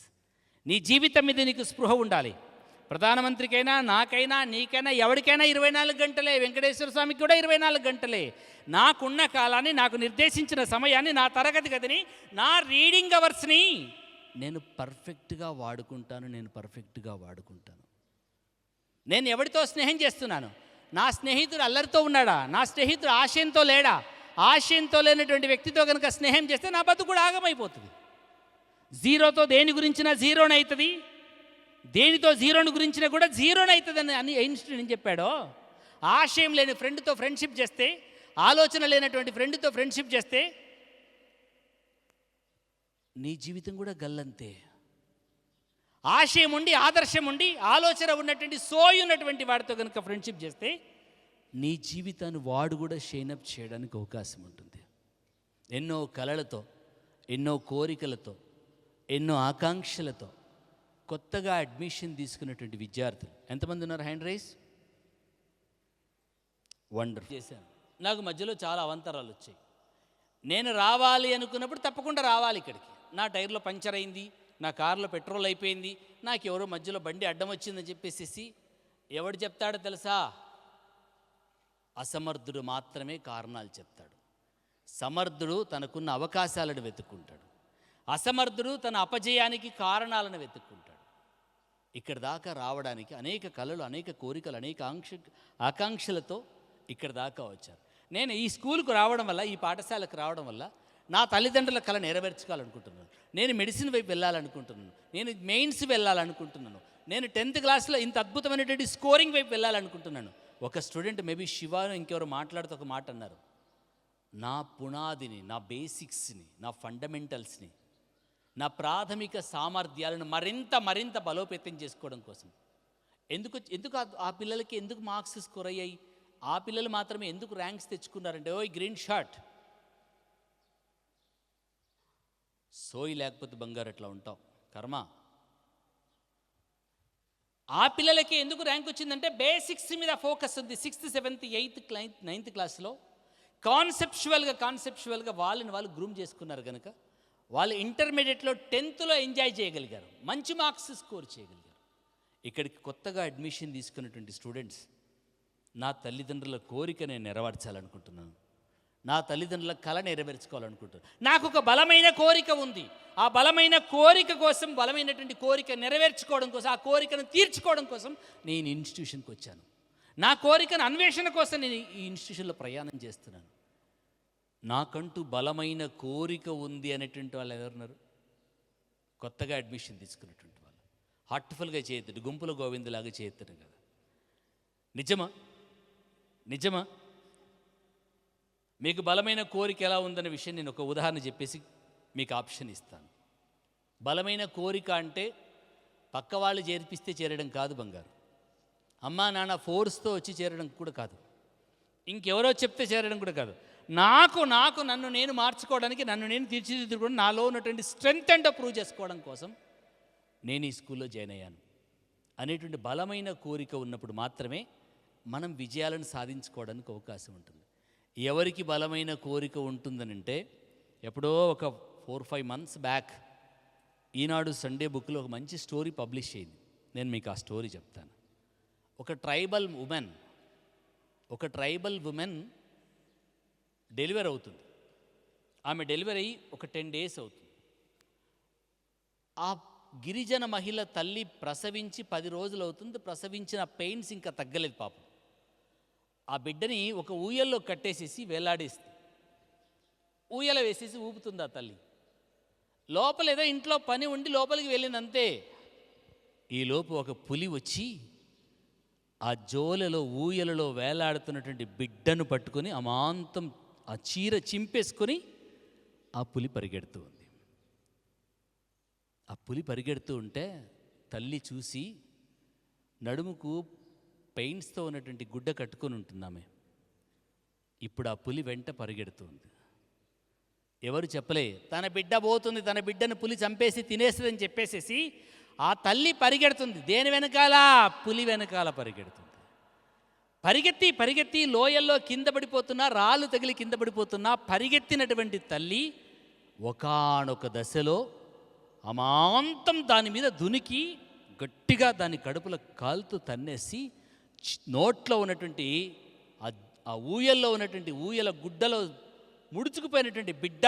నీ జీవితం మీద నీకు స్పృహ ఉండాలి. ప్రధానమంత్రికైనా, నాకైనా, నీకైనా, ఎవరికైనా 24 గంటలే. వెంకటేశ్వర స్వామికి కూడా 24 గంటలే. నాకున్న కాలాన్ని, నాకు నిర్దేశించిన సమయాన్ని, నా తరగతి గదిని, నా రీడింగ్ అవర్స్ని నేను పర్ఫెక్ట్గా వాడుకుంటాను. నేను ఎవరితో స్నేహం చేస్తున్నాను? నా స్నేహితుడు అల్లరితో ఉన్నాడా? నా స్నేహితుడు ఆశయంతో లేడా? ఆశయంతో లేనటువంటి వ్యక్తితో కనుక స్నేహం చేస్తే నా బతుకు కూడా ఆగమైపోతుంది. జీరోతో దేని గురించినా జీరోని అవుతుంది, దేనితో జీరోని గురించినా కూడా జీరోని అవుతుంది అని ఐన్స్టీన్ చెప్పాడో. ఆశయం లేని ఫ్రెండ్తో ఫ్రెండ్షిప్ చేస్తే, ఆలోచన లేనటువంటి ఫ్రెండ్తో ఫ్రెండ్షిప్ చేస్తే నీ జీవితం కూడా గల్లంతే. ఆశయం ఉండి, ఆదర్శం ఉండి, ఆలోచన ఉన్నటువంటి సోయి ఉన్నటువంటి వాడితో కనుక ఫ్రెండ్షిప్ చేస్తే నీ జీవితాన్ని వాడు కూడా షైనప్ చేయడానికి అవకాశం ఉంటుంది. ఎన్నో కలలతో, ఎన్నో కోరికలతో, ఎన్నో ఆకాంక్షలతో కొత్తగా అడ్మిషన్ తీసుకున్నటువంటి విద్యార్థులు ఎంతమంది ఉన్నారు? Hand raise. వండర్ చేశాను. నాకు మధ్యలో చాలా అవాంతరాలు వచ్చాయి. నేను రావాలి అనుకున్నప్పుడు తప్పకుండా రావాలి ఇక్కడికి. నా టైర్లో పంచర్ అయింది, నా కారులో పెట్రోల్ అయిపోయింది, నాకు ఎవరో మధ్యలో బండి అడ్డం వచ్చిందని చెప్పేసి ఎవడు చెప్తాడో తెలుసా? అసమర్థుడు మాత్రమే కారణాలు చెప్తాడు. సమర్థుడు తనకున్న అవకాశాలను వెతుక్కుంటాడు. అసమర్థుడు తన అపజయానికి కారణాలను వెతుక్కుంటాడు. ఇక్కడ దాకా రావడానికి అనేక కళలు, అనేక కోరికలు, అనేక ఆకాంక్షలతో ఇక్కడ దాకా వచ్చారు. నేను ఈ స్కూల్కు రావడం వల్ల, ఈ పాఠశాలకు రావడం వల్ల నా తల్లిదండ్రుల కళ నెరవేర్చుకోవాలనుకుంటున్నాను. నేను మెడిసిన్ వైపు వెళ్ళాలనుకుంటున్నాను. నేను మెయిన్స్ వెళ్ళాలనుకుంటున్నాను. నేను 10th క్లాస్లో ఇంత అద్భుతమైనటువంటి స్కోరింగ్ వైపు వెళ్ళాలనుకుంటున్నాను. ఒక స్టూడెంట్ మేబీ శివాను ఇంకెవరు మాట్లాడుతూ ఒక మాట అన్నారు, నా పునాదిని, నా బేసిక్స్ని, నా ఫండమెంటల్స్ని, నా ప్రాథమిక సామర్థ్యాలను మరింత బలోపేతం చేసుకోవడం కోసం ఎందుకు ఆ పిల్లలకి ఎందుకు మార్క్స్ స్కోర్ అయ్యాయి? ఆ పిల్లలు మాత్రమే ఎందుకు ర్యాంక్స్ తెచ్చుకున్నారంటే, ఓ గ్రీన్ షార్ట్ సోయి లేకపోతే బంగారు ఎట్లా ఉంటావు కర్మ. ఆ పిల్లలకి ఎందుకు ర్యాంక్ వచ్చిందంటే బేసిక్స్ మీద ఫోకస్ ఉంది. 6th, 7th, 8th, 9th క్లాస్లో కాన్సెప్చువల్గా వాళ్ళని వాళ్ళు గ్రూమ్ చేసుకున్నారు కనుక వాళ్ళు ఇంటర్మీడియట్లో 10thలో ఎంజాయ్ చేయగలిగారు, మంచి మార్క్స్ స్కోర్ చేయగలిగారు. ఇక్కడికి కొత్తగా అడ్మిషన్ తీసుకున్నటువంటి స్టూడెంట్స్, నా తల్లిదండ్రుల కోరిక నేను నెరవేర్చాలనుకుంటున్నాను, నా తల్లిదండ్రుల కళ నెరవేర్చుకోవాలనుకుంటున్నాను, నాకు ఒక బలమైన కోరిక ఉంది, ఆ బలమైన కోరిక కోసం, బలమైనటువంటి కోరిక నెరవేర్చుకోవడం కోసం, ఆ కోరికను తీర్చుకోవడం కోసం నేను ఇన్స్టిట్యూషన్కి వచ్చాను. నా కోరికను అన్వేషణ కోసం నేను ఈ ఇన్స్టిట్యూషన్లో ప్రయాణం చేస్తున్నాను. నాకంటూ బలమైన కోరిక ఉంది అనేటువంటి వాళ్ళు ఎవరున్నారు? కొత్తగా అడ్మిషన్ తీసుకున్నటువంటి వాళ్ళు. హార్ట్ఫుల్గా చేయొద్దు, గుంపుల గోవిందులాగా చేయొద్దు కదా. నిజమా? మీకు బలమైన కోరిక ఎలా ఉందనే విషయం నేను ఒక ఉదాహరణ చెప్పేసి మీకు ఆప్షన్ ఇస్తాను. బలమైన కోరిక అంటే పక్క వాళ్ళు చేర్పిస్తే చేరడం కాదు బంగారు. అమ్మా నాన్న ఫోర్స్తో వచ్చి చేరడం కూడా కాదు, ఇంకెవరో చెప్తే చేరడం కూడా కాదు. నన్ను నేను మార్చుకోవడానికి, నన్ను నేను తీర్చిదిద్దుకోవడం, నాలో ఉన్నటువంటి స్ట్రెంగ్త్ అండ్ ప్రూవ్ చేసుకోవడం కోసం నేను ఈ స్కూల్లో జాయిన్ అయ్యాను అనేటువంటి బలమైన కోరిక ఉన్నప్పుడు మాత్రమే మనం విజయాలను సాధించుకోవడానికి అవకాశం ఉంటుంది. ఎవరికి బలమైన కోరిక ఉంటుందనంటే, ఎప్పుడో ఒక 4-5 months బ్యాక్ ఈనాడు సండే బుక్లో ఒక మంచి స్టోరీ పబ్లిష్ అయింది. నేను మీకు ఆ స్టోరీ చెప్తాను. ఒక ట్రైబల్ ఉమెన్ డెలివరీ అవుతుంది. ఆమె డెలివరీ అయ్యి ఒక 10 days అవుతుంది. ఆ గిరిజన మహిళ తల్లి ప్రసవించి 10 రోజులు అవుతుంది. ప్రసవించిన పెయిన్స్ ఇంకా తగ్గలేదు పాపం. ఆ బిడ్డని ఒక ఊయల్లో కట్టేసేసి వేలాడేస్తుంది. ఊయల వేసేసి ఊపుతుంది ఆ తల్లి. లోపల ఏదో ఇంట్లో పని ఉండి లోపలికి వెళ్ళిందంతే. ఈలోపు ఒక పులి వచ్చి ఆ జోలెలో ఊయలలో వేలాడుతున్నటువంటి బిడ్డను పట్టుకొని అమాంతం ఆ చీర చింపేసుకొని ఆ పులి పరిగెడుతూ ఉంది. ఆ పులి పరిగెడుతూ ఉంటే తల్లి చూసి, నడుముకు పెయింట్స్తో ఉన్నటువంటి గుడ్డ కట్టుకొని ఉంటున్నామే, ఇప్పుడు ఆ పులి వెంట పరిగెడుతుంది. ఎవరు చెప్పలే తన బిడ్డ పోతుంది, తన బిడ్డను పులి చంపేసి తినేస్తుందని చెప్పేసేసి ఆ తల్లి పరిగెడుతుంది. దేని వెనకాల? పులి వెనకాల పరిగెడుతుంది. పరిగెత్తి పరిగెత్తి లోయల్లో కింద పడిపోతున్నా, రాళ్ళు తగిలి కింద పడిపోతున్నా పరిగెత్తినటువంటి తల్లి ఒకానొక దశలో అమాంతం దాని మీద దునికి గట్టిగా దాని కడుపులో కాలుతూ తన్నేసి నోట్లో ఉన్నటువంటి ఆ ఊయల్లో ఉన్నటువంటి ఊయల గుడ్డలో ముడుచుకుపోయినటువంటి బిడ్డ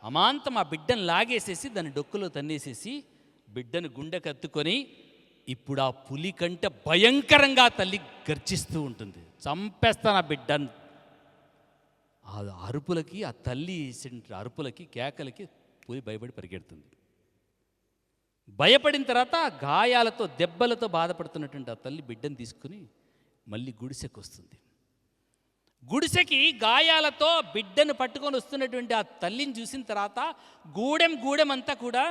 అమాంతం ఆ బిడ్డను లాగేసేసి దాని డొక్కులో తన్నేసేసి బిడ్డను గుండె కత్తుకొని, ఇప్పుడు ఆ పులి కంటే భయంకరంగా తల్లి గర్జిస్తూ ఉంటుంది. చంపేస్తాను ఆ బిడ్డను. ఆ అరుపులకి, ఆ తల్లి అరుపులకి, కేకలకి పులి భయపడి పరిగెడుతుంది. భయపడిన తర్వాత గాయాలతో, దెబ్బలతో బాధపడుతున్నటువంటి ఆ తల్లి బిడ్డను తీసుకుని మళ్ళీ గుడిసెకు వస్తుంది. గుడిసెకి గాయాలతో బిడ్డను పట్టుకొని వస్తున్నటువంటి ఆ తల్లిని చూసిన తర్వాత గూడెం అంతా కూడా,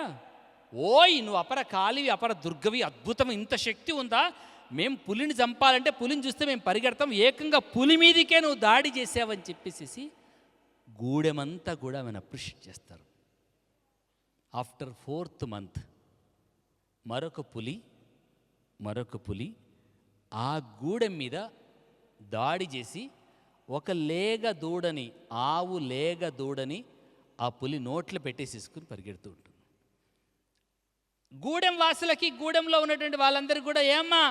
ఓయ్ నువ్వు అపర కాలివి, అపర దుర్గవి, అద్భుతం, ఇంత శక్తి ఉందా? మేము పులిని చంపాలంటే పులిని చూస్తే మేము పరిగెడతాం, ఏకంగా పులి మీదికే నువ్వు దాడి చేసావని చెప్పేసి గూడెమంతా కూడా ఆమెను అప్రిషియేట్ చేస్తారు. ఆఫ్టర్ 4th month మరొక పులి ఆ గూడెం మీద దాడి చేసి ఒక లేగ దూడని, ఆవు లేగ దూడని ఆ పులి నోట్లో పెట్టేసేసుకుని పరిగెడుతూ ఉంటుంది. గూడెం వాసులకి, గూడెంలో ఉన్నటువంటి వాళ్ళందరికీ కూడా, ఏమ్మా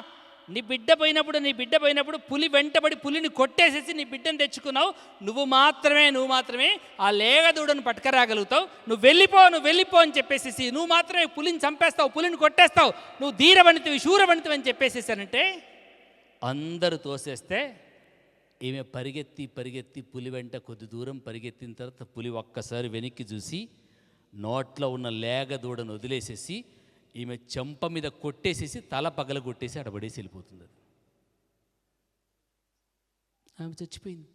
నీ బిడ్డ పోయినప్పుడు పులి వెంటబడి పులిని కొట్టేసేసి నీ బిడ్డను తెచ్చుకున్నావు, నువ్వు మాత్రమే ఆ లేగ దూడను పట్టుకరాగలుగుతావు, నువ్వు వెళ్ళిపో అని చెప్పేసేసి నువ్వు మాత్రమే పులిని చంపేస్తావు, పులిని కొట్టేస్తావు, నువ్వు ధీరవనితివి, శూరవనితివి అని చెప్పేసేసానంటే అందరూ తోసేస్తే ఈమె పరిగెత్తి పులి వెంట కొద్ది దూరం పరిగెత్తిన తర్వాత పులి ఒక్కసారి వెనక్కి చూసి నోట్లో ఉన్న లేగ దూడను వదిలేసేసి ఈమె చెంప మీద కొట్టేసేసి తల పగలగొట్టేసి అడబడేసి వెళ్ళిపోతుంది. ఆమె చచ్చిపోయింది.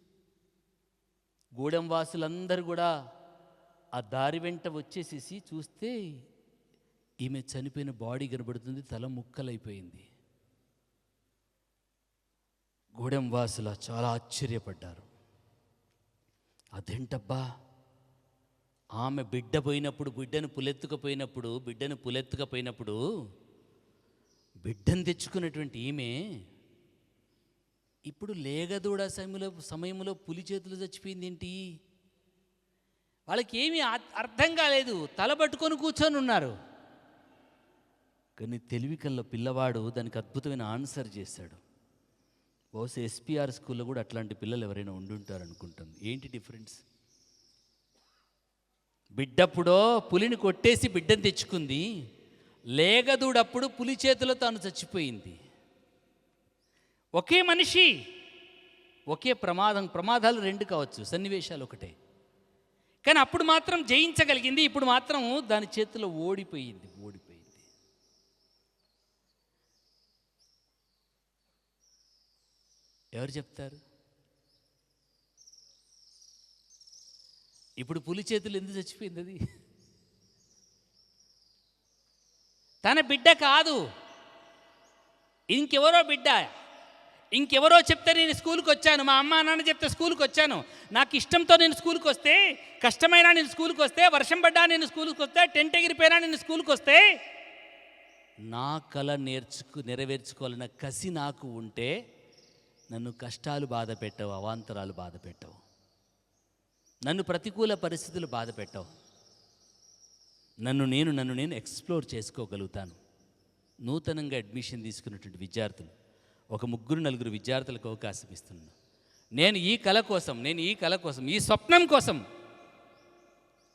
గూడెం వాసులందరూ కూడా ఆ దారి వెంట వచ్చేసేసి చూస్తే ఈమె చనిపోయిన బాడీ కనబడుతుంది, తల ముక్కలైపోయింది. గూడెం వాసుల చాలా ఆశ్చర్యపడ్డారు. అదేంటబ్బా, ఆమె బిడ్డను పులెత్తుకపోయినప్పుడు బిడ్డను తెచ్చుకున్నటువంటి ఈమె ఇప్పుడు లేగదూడ సమయంలో పులి చేతులు చచ్చిపోయింది ఏంటి? వాళ్ళకి ఏమీ అర్థం కాలేదు, తలబట్టుకొని కూర్చొని ఉన్నారు. కానీ తెలివి కల్ల పిల్లవాడు దానికి అద్భుతమైన ఆన్సర్ చేశాడు. బహుశా ఎస్పీఆర్ స్కూల్లో కూడా అట్లాంటి పిల్లలు ఎవరైనా ఉండుంటారు అనుకుంటాను. ఏంటి డిఫరెన్స్? బిడ్డప్పుడో పులిని కొట్టేసి బిడ్డను తెచ్చుకుంది, లేగదూడప్పుడు పులి చేతిలో తాను చచ్చిపోయింది. ఒకే మనిషి, ఒకే ప్రమాదాలు 2 కావచ్చు, సన్నివేశాలు ఒకటే, కానీ అప్పుడు మాత్రం జయించగలిగింది, ఇప్పుడు మాత్రం దాని చేతిలో ఓడిపోయింది. ఎవరు చెప్తారు? ఇప్పుడు పులి చేతులు ఎందుకు చచ్చిపోయింది? అది తన బిడ్డ కాదు, ఇంకెవరో బిడ్డ. ఇంకెవరో చెప్తే నేను స్కూల్కి వచ్చాను, మా అమ్మ నాన్న చెప్తే స్కూల్కి వచ్చాను, నాకు ఇష్టంతో నేను స్కూల్కి వస్తే, కష్టమైనా నేను స్కూల్కి వస్తే, వర్షం పడ్డా నేను స్కూల్కి వస్తే, టెంట్ ఎగిరిపోయినా నేను స్కూల్కి వస్తే, నా కళ నెరవేర్చుకోవాలన్న కసి నాకు ఉంటే నన్ను కష్టాలు బాధ పెట్టవు, అవాంతరాలు బాధ పెట్టవు, నన్ను ప్రతికూల పరిస్థితులు బాధ పెట్టవు. నన్ను నేను ఎక్స్ప్లోర్ చేసుకోగలుగుతాను. నూతనంగా అడ్మిషన్ తీసుకున్నటువంటి విద్యార్థులు, ఒక 3-4 విద్యార్థులకు అవకాశం ఇస్తున్నాను. నేను ఈ కళ కోసం, ఈ స్వప్నం కోసం,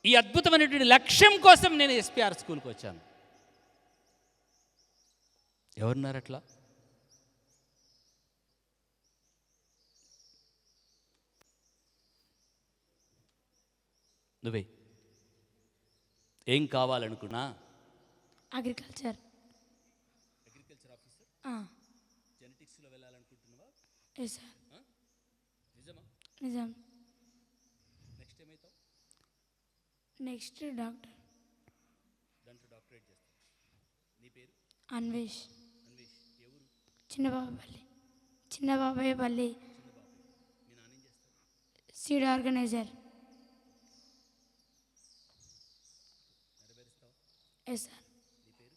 ఈ అద్భుతమైనటువంటి లక్ష్యం కోసం నేను ఎస్పీఆర్ స్కూల్కి వచ్చాను. ఎవరున్నారు అట్లా? నువ్వే ఏం కావాలనుకున్నా? అగ్రికల్చర్ ఆఫీసర్, జెనెటిక్స్లో వెళ్ళాలనుకున్నా? Yes sir. నిజం. నెక్స్ట్ ఏమవుతావు? Next doctor. దాంట్లో డాక్టరేట్ చేస్తావు. నీ పేరు? అన్వేష్. అన్వేష్. ఎవరు? చిన్నబాబాయపల్లి. చిన్నబాబాయపల్లి. మీ నాన్న ఏం చేస్తారు? Seed organiser. నెరవేరుస్తావా? Yes sir. నీ పేరు?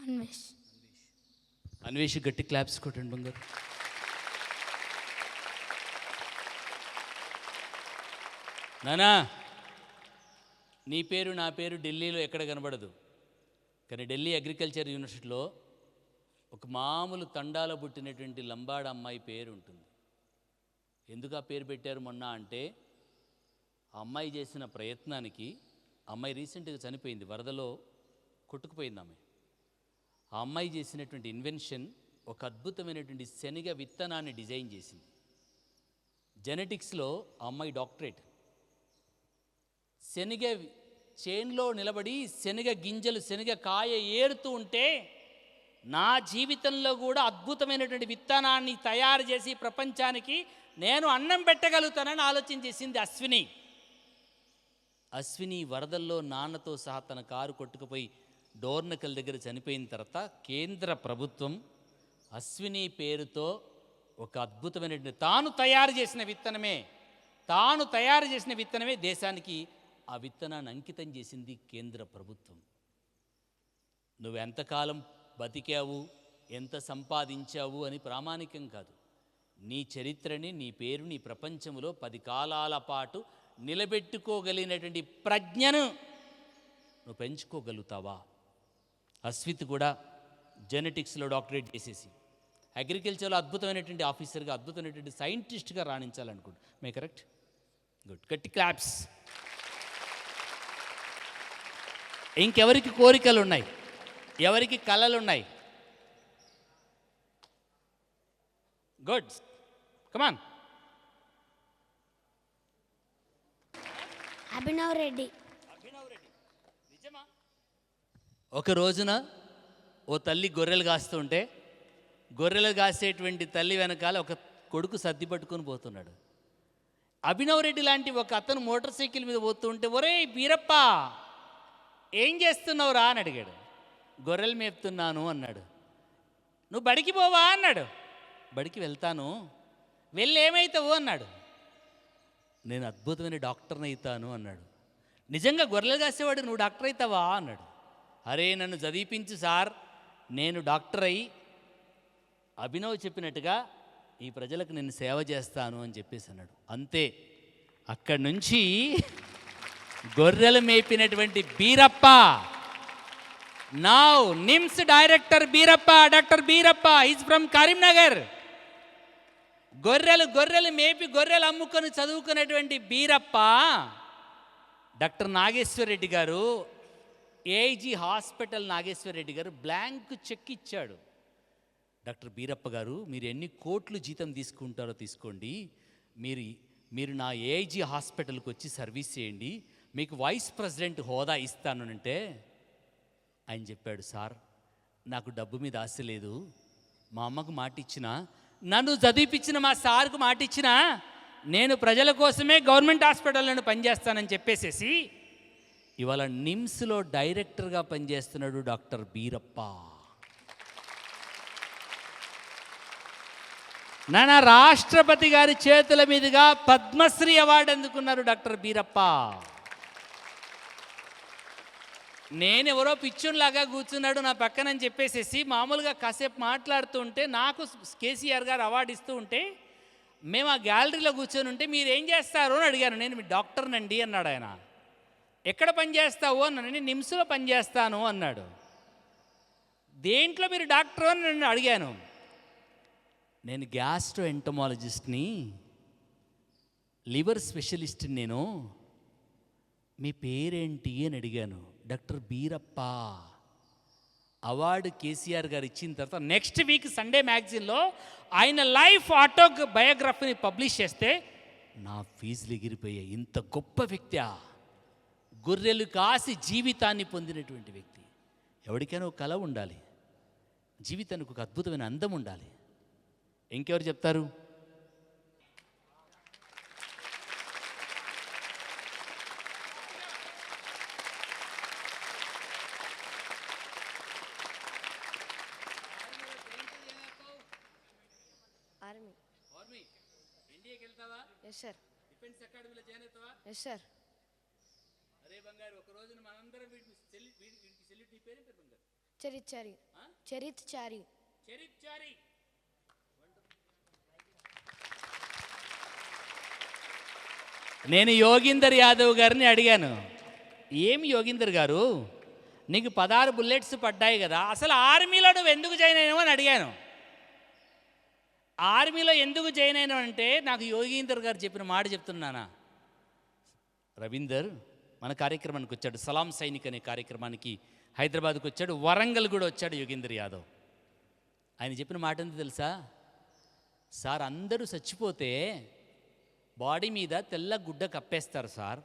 అన్వేష్. అన్వేష్ గట్టి క్లాప్స్ కొట్టండి బంగారు. నానా, నీ పేరు నా పేరు ఢిల్లీలో ఎక్కడ కనబడదు, కానీ ఢిల్లీ అగ్రికల్చర్ యూనివర్సిటీలో ఒక మామూలు తండాలో పుట్టినటువంటి లంబాడ అమ్మాయి పేరు ఉంటుంది. ఎందుకు ఆ పేరు పెట్టారు మొన్న అంటే, ఆ అమ్మాయి చేసిన ప్రయత్నానికి, ఆ అమ్మాయి రీసెంట్గా చనిపోయింది, వరదలో కొట్టుకుపోయింది ఆమె. ఆ అమ్మాయి చేసినటువంటి ఇన్వెన్షన్ ఒక అద్భుతమైనటువంటి శనగ విత్తనాన్ని డిజైన్ చేసింది. జెనెటిక్స్లో ఆ అమ్మాయి డాక్టరేట్. శనగ చేన్లో నిలబడి శనగ గింజలు శనగ కాయ ఏరుతూ ఉంటే నా జీవితంలో కూడా అద్భుతమైనటువంటి విత్తనాన్ని తయారు చేసి ప్రపంచానికి నేను అన్నం పెట్టగలుగుతానని ఆలోచన చేసింది అశ్విని. అశ్విని వరదల్లో నాన్నతో సహా తన కారు కొట్టుకుపోయి డోర్నకల్ దగ్గర చనిపోయిన తర్వాత కేంద్ర ప్రభుత్వం అశ్విని పేరుతో ఒక అద్భుతమైనటువంటి తాను తయారు చేసిన విత్తనమే దేశానికి ఆ విత్తనాన్ని అంకితం చేసింది కేంద్ర ప్రభుత్వం. నువ్వు ఎంతకాలం బతికావు, ఎంత సంపాదించావు అని ప్రామాణికం కాదు. నీ చరిత్రని, నీ పేరుని ప్రపంచంలో 10 కాలాల పాటు నిలబెట్టుకోగలిగినటువంటి ప్రజ్ఞను నువ్వు పెంచుకోగలుగుతావా? అశ్విత్ కూడా జెనెటిక్స్లో డాక్టరేట్ చేసేసి అగ్రికల్చర్లో అద్భుతమైనటువంటి ఆఫీసర్గా, అద్భుతమైనటువంటి సైంటిస్ట్గా రాణించాలనుకుంటు. మే కరెక్ట్? గుడ్. గట్టి క్లాప్స్. ఇంకెవరికి కోరికలు ఉన్నాయి, ఎవరికి కళలు ఉన్నాయి? గుడ్, కమాన్. అభినవ్ రెడ్డి. నిజమా? ఒక రోజున ఓ తల్లి గొర్రెలు కాస్తుంటే, గొర్రెలు కాసేటువంటి తల్లి వెనకాల ఒక కొడుకు సర్ది పట్టుకొని పోతున్నాడు. అభినవ్ రెడ్డి లాంటి ఒక అతను మోటార్ సైకిల్ మీద పోతుంటే, ఒరే బీరప్ప ఏం చేస్తున్నావురా అని అడిగాడు. గొర్రెలు మేపుతున్నాను అన్నాడు. నువ్వు బడికి పోవా అన్నాడు. బడికి వెళ్తాను. వెళ్ళి ఏమవుతావు అన్నాడు. నేను అద్భుతమైన డాక్టర్ని అవుతాను అన్నాడు. నిజంగా గొర్రెలు కాసేవాడు నువ్వు డాక్టర్ అవుతావా అన్నాడు. అరే నన్ను చదివించు సార్, నేను డాక్టర్ అయ్యి అభినవ్ చెప్పినట్టుగా ఈ ప్రజలకు నేను సేవ చేస్తాను అని చెప్పేసి అన్నాడు. అంతే, అక్కడి నుంచి గొర్రెలు మేపినటువంటి Beerappa, now NIMS director Beerappa, doctor Beerappa is from Karimnagar. గొర్రెలు మేపి గొర్రెలు అమ్ముకొని చదువుకున్నటువంటి బీరప్ప డాక్టర్ నాగేశ్వర రెడ్డి గారు, ఏఐజీ హాస్పిటల్ నాగేశ్వర రెడ్డి గారు బ్లాంక్ చెక్ ఇచ్చాడు. డాక్టర్ బీరప్ప గారు, మీరు ఎన్ని కోట్లు జీతం తీసుకుంటారో తీసుకోండి, మీరు నా ఏఐజీ హాస్పిటల్కి వచ్చి సర్వీస్ చేయండి, మీకు వైస్ ప్రెసిడెంట్ హోదా ఇస్తాను అంటే ఆయన చెప్పాడు, సార్ నాకు డబ్బు మీద ఆశ లేదు, మా అమ్మకు మాట ఇచ్చిన, నన్ను చదివిపించిన మా సార్కు మాట ఇచ్చిన, నేను ప్రజల కోసమే గవర్నమెంట్ హాస్పిటల్లో పనిచేస్తానని చెప్పేసేసి ఇవాళ నిమ్స్లో డైరెక్టర్గా పనిచేస్తున్నాడు డాక్టర్ బీరప్ప. నాన్న రాష్ట్రపతి గారి చేతుల మీదుగా పద్మశ్రీ అవార్డు అందుకున్నారు డాక్టర్ బీరప్ప. నేనెవరో పిచ్చునిలాగా కూర్చున్నాడు నా పక్కనని చెప్పేసేసి మామూలుగా కాసేపు మాట్లాడుతూ ఉంటే, నాకు కేసీఆర్ గారు అవార్డు ఇస్తూ ఉంటే మేము ఆ గ్యాలరీలో కూర్చొని ఉంటే మీరు ఏం చేస్తారు అని అడిగాను. నేను మీ డాక్టర్నండి అన్నాడు ఆయన. ఎక్కడ పనిచేస్తావు అన్నాను. నేను నిమ్స్లో పనిచేస్తాను అన్నాడు. దేంట్లో మీరు డాక్టర్ అని నన్ను అడిగాను. నేను గ్యాస్ట్రో ఎంటమాలజిస్ట్ని, లివర్ స్పెషలిస్ట్ని నేను. మీ పేరేంటి అని అడిగాను. డాక్టర్ బీరప్ప. అవార్డు కేసీఆర్ గారు ఇచ్చిన తర్వాత నెక్స్ట్ వీక్ సండే మ్యాగజైన్లో ఆయన లైఫ్ బయోగ్రఫీని పబ్లిష్ చేస్తే నా ఫీజులు ఎగిరిపోయాయి. ఇంత గొప్ప వ్యక్తి, గొర్రెలు కాసి జీవితాన్ని పొందినటువంటి వ్యక్తి. ఎవరికైనా ఒక కళ ఉండాలి, జీవితానికి ఒక అద్భుతమైన అందం ఉండాలి. ఇంకెవరు చెప్తారు? Yes sir. డిఫెన్స్ అకాడమీలో జాయిన్ అవుతావా? Yes sir. అరే బంగారు, ఒక రోజున మనందరం వీడికి సెల్యూట్. నీ పేరు బంగారు? చరిత్ చారి. చరిత్ చారి. చరిత్ చారి. నేను యోగీందర్ యాదవ్ గారిని అడిగాను, ఏమి యోగీందర్ గారు, నీకు 16 బుల్లెట్స్ పడ్డాయి కదా, అసలు ఆర్మీలో నువ్వు ఎందుకు జాయిన్ అయినావు అని అడిగాను. ఆర్మీలో ఎందుకు జాయిన్ అయినావు అంటే నాకు యోగీందర్ గారు చెప్పిన మాట చెప్తున్నానా. రవీందర్ మన కార్యక్రమానికి వచ్చాడు, సలాం సైనిక్ అనే కార్యక్రమానికి హైదరాబాద్కి వచ్చాడు, వరంగల్ కూడా వచ్చాడు యోగీందర్ యాదవ్. ఆయన చెప్పిన మాట ఏంటో తెలుసా? సార్, అందరూ చచ్చిపోతే బాడీ మీద తెల్ల గుడ్డ కప్పేస్తారు సార్,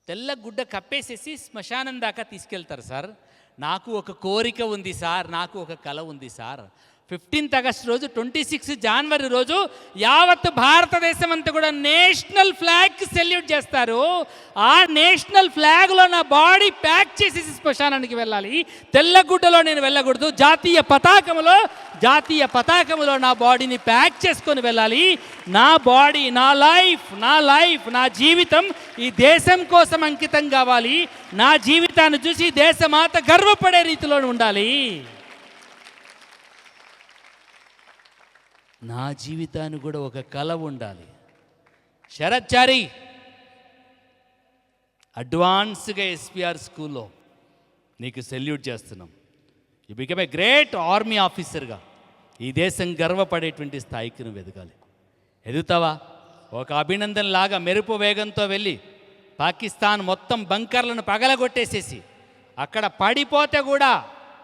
తెల్ల గుడ్డ కప్పేసేసి శ్మశానం దాకా తీసుకెళ్తారు సార్. నాకు ఒక కోరిక ఉంది సార్, నాకు ఒక కల ఉంది సార్. 15th ఆగస్ట్ రోజు, 26 జనవరి రోజు యావత్ భారతదేశం అంతా కూడా నేషనల్ ఫ్లాగ్ సెల్యూట్ చేస్తారు. ఆ నేషనల్ ఫ్లాగ్లో నా బాడీ ప్యాక్ చేసేసి శ్మశానానికి వెళ్ళాలి. తెల్లగుడ్డలో నేను వెళ్ళకూడదు, జాతీయ పతాకములో నా బాడీని ప్యాక్ చేసుకొని వెళ్ళాలి. నా బాడీ, నా లైఫ్, నా జీవితం ఈ దేశం కోసం అంకితం కావాలి. నా జీవితాన్ని చూసి దేశమాత గర్వపడే రీతిలో ఉండాలి. నా జీవితాన్ని కూడా ఒక కల ఉండాలి. శరత్ చారి అడ్వాన్స్గా ఎస్పీఆర్ స్కూల్లో నీకు సెల్యూట్ చేస్తున్నాం. You become a great army ఆఫీసర్గా ఈ దేశం గర్వపడేటువంటి స్థాయికి నువ్వు ఎదగాలి. ఎదుగుతావా? ఒక అభినందన్ లాగా మెరుపు వేగంతో వెళ్ళి పాకిస్తాన్ మొత్తం బంకర్లను పగలగొట్టేసేసి, అక్కడ పడిపోతే కూడా,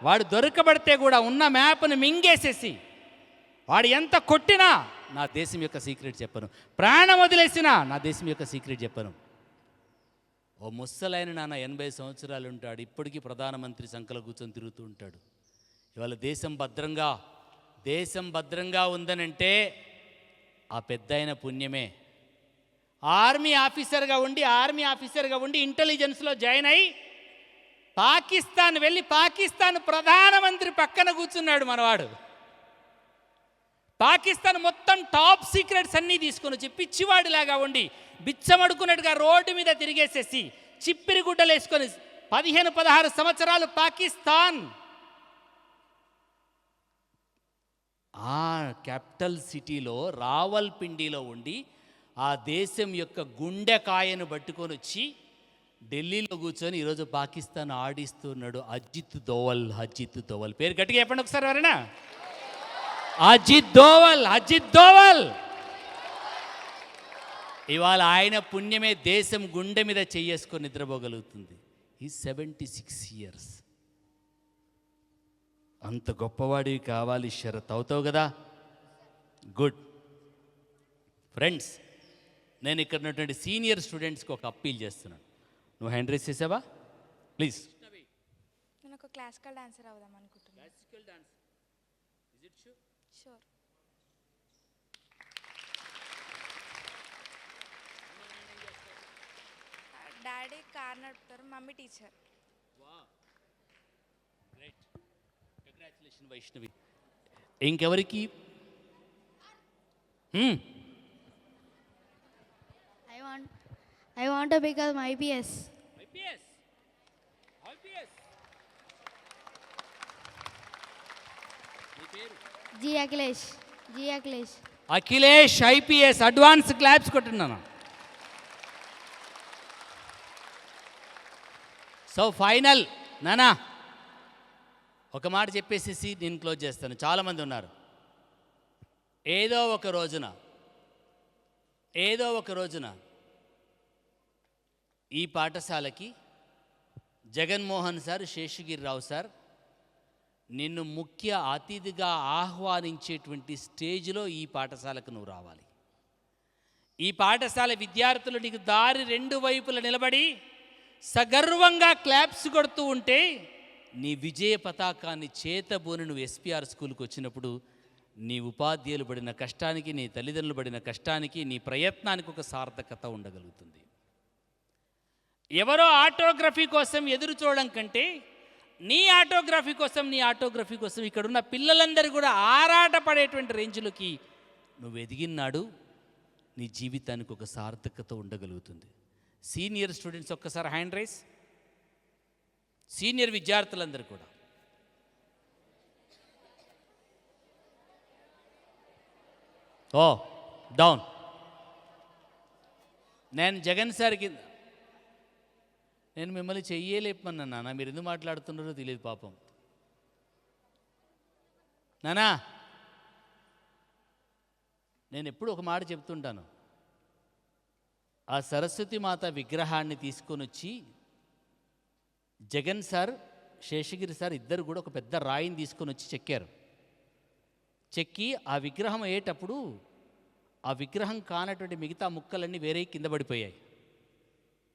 వాడు దొరకబడితే కూడా ఉన్న మ్యాప్ను మింగేసేసి, వాడు ఎంత కొట్టినా నా దేశం యొక్క సీక్రెట్ చెప్పను, ప్రాణం వదిలేసినా నా దేశం యొక్క సీక్రెట్ చెప్పను. ఓ ముసలైన నాన్న 80 సంవత్సరాలు ఉంటాడు, ఇప్పటికీ ప్రధానమంత్రి సంకల కూర్చొని తిరుగుతూ ఉంటాడు. ఇవాళ దేశం భద్రంగా ఉందనంటే ఆ పెద్ద పుణ్యమే. ఆర్మీ ఆఫీసర్గా ఉండి ఇంటెలిజెన్స్లో జాయిన్ అయ్యి పాకిస్తాన్ వెళ్ళి పాకిస్తాన్ ప్రధానమంత్రి పక్కన కూర్చున్నాడు మనవాడు. పాకిస్తాన్ మొత్తం టాప్ సీక్రెట్స్ అన్నీ తీసుకొని వచ్చి పిచ్చివాడిలాగా ఉండి బిచ్చమడుకున్నట్టుగా రోడ్డు మీద తిరిగేసేసి చిప్పిరి గుడ్డలు వేసుకొని 15-16 సంవత్సరాలు పాకిస్తాన్ ఆ క్యాపిటల్ సిటీలో రావల్పిండిలో ఉండి ఆ దేశం యొక్క గుండెకాయను పట్టుకొని వచ్చి ఢిల్లీలో కూర్చొని ఈరోజు పాకిస్తాన్ ఆడిస్తున్నాడు. అజిత్ దోవల్ పేరు గట్టిగా చెప్పండి ఒకసారి ఎవరైనా. అజిత్ దోవల్ ఇవాళ ఆయన పుణ్యమే దేశం గుండె మీద చెయ్యేసుకొని నిద్రపోగలుగుతుంది. ఈ 76 years. అంత గొప్పవాడివి కావాలి శరత్. అవుతావు కదా? గుడ్. ఫ్రెండ్స్, నేను ఇక్కడ ఉన్నటువంటి సీనియర్ స్టూడెంట్స్కి ఒక అప్పీల్ చేస్తున్నాను. నువ్వు హ్యాండ్ రైజ్ చేసావా? ప్లీజ్. నేను ఒక క్లాసికల్ డాన్సర్ అవుదాం అనుకుంటున్నాను. Classical dance. Is it sure? Sure. Daddy car నడుపుతారు, mummy teacher. Great. Congratulation Vaishnavi. ఇంకెవరికి? I want to become IPS. G. Akhilesh IPS. Advance claps కొట్టున్నాను. సో ఫైనల్ నానా ఒక మాట చెప్పేసేసి నేను క్లోజ్ చేస్తాను. చాలామంది ఉన్నారు. ఏదో ఒక రోజున ఈ పాఠశాలకి జగన్మోహన్ సార్, శేషగిరిరావు సార్ నిన్ను ముఖ్య అతిథిగా ఆహ్వానించేటువంటి స్టేజ్లో ఈ పాఠశాలకు నువ్వు రావాలి. ఈ పాఠశాల విద్యార్థులు నీకు దారి 2 వైపుల నిలబడి సగర్వంగా క్లాప్స్ కొడుతూ ఉంటే నీ విజయ పతాకాన్ని చేతబోని నువ్వు ఎస్పీఆర్ స్కూల్కి వచ్చినప్పుడు నీ ఉపాధ్యాయులు పడిన కష్టానికి, నీ తల్లిదండ్రులు పడిన కష్టానికి, నీ ప్రయత్నానికి ఒక సార్థకత ఉండగలుగుతుంది. ఎవరో ఆటోగ్రఫీ కోసం ఎదురు చూడడం కంటే నీ ఆటోగ్రఫీ కోసం ఇక్కడున్న పిల్లలందరూ కూడా ఆరాటపడేటువంటి రేంజ్లోకి నువ్వు ఎదిగినాడు నీ జీవితానికి ఒక సార్థకత ఉండగలుగుతుంది. సీనియర్ స్టూడెంట్స్ ఒక్కసారి హ్యాండ్ రైస్. సీనియర్ విద్యార్థులందరూ కూడా డౌన్. నేను జగన్ సార్ కింద నేను మిమ్మల్ని చెయ్యలేపమన్నా నాన్న, మీరు ఎందుకు మాట్లాడుతున్నారో తెలియదు పాపం. నానా, నేను ఎప్పుడు ఒక మాట చెప్తుంటాను, ఆ సరస్వతి మాత విగ్రహాన్ని తీసుకొని వచ్చి జగన్ సార్, శేషగిరి సార్ ఇద్దరు కూడా ఒక పెద్ద రాయిని తీసుకొని వచ్చి చెక్కారు. చెక్కి ఆ విగ్రహం అయ్యేటప్పుడు ఆ విగ్రహం కానటువంటి మిగతా ముక్కలన్నీ వేరే కింద పడిపోయాయి.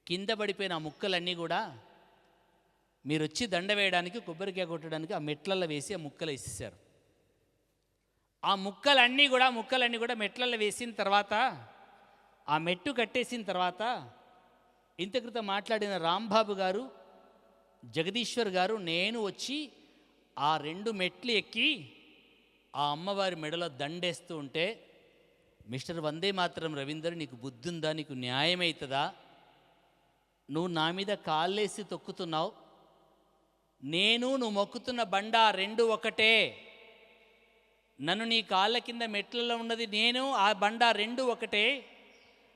కింద పడిపోయిన ఆ ముక్కలన్నీ కూడా మీరు వచ్చి దండ వేయడానికి, కొబ్బరికాయ కొట్టడానికి ఆ మెట్లల్లో వేసి ఆ ముక్కలు వేసేసారు. ఆ ముక్కలన్నీ కూడా మెట్లల్లో వేసిన తర్వాత, ఆ మెట్టు కట్టేసిన తర్వాత, ఇంత క్రితం మాట్లాడిన రాంబాబు గారు, జగదీశ్వర్ గారు, నేను వచ్చి ఆ 2 మెట్లు ఎక్కి ఆ అమ్మవారి మెడలో దండేస్తూ ఉంటే, మిస్టర్ వందే మాతరం రవీందర్, నీకు బుద్ధి ఉందా? నీకు న్యాయమవుతుందా? నువ్వు నా మీద కాళ్ళేసి తొక్కుతున్నావు. నువ్వు మొక్కుతున్న బండ 2 ఒకటే. నన్ను నీ కాళ్ళ కింద మెట్లలో ఉన్నది నేను, ఆ బండ 2 ఒకటే.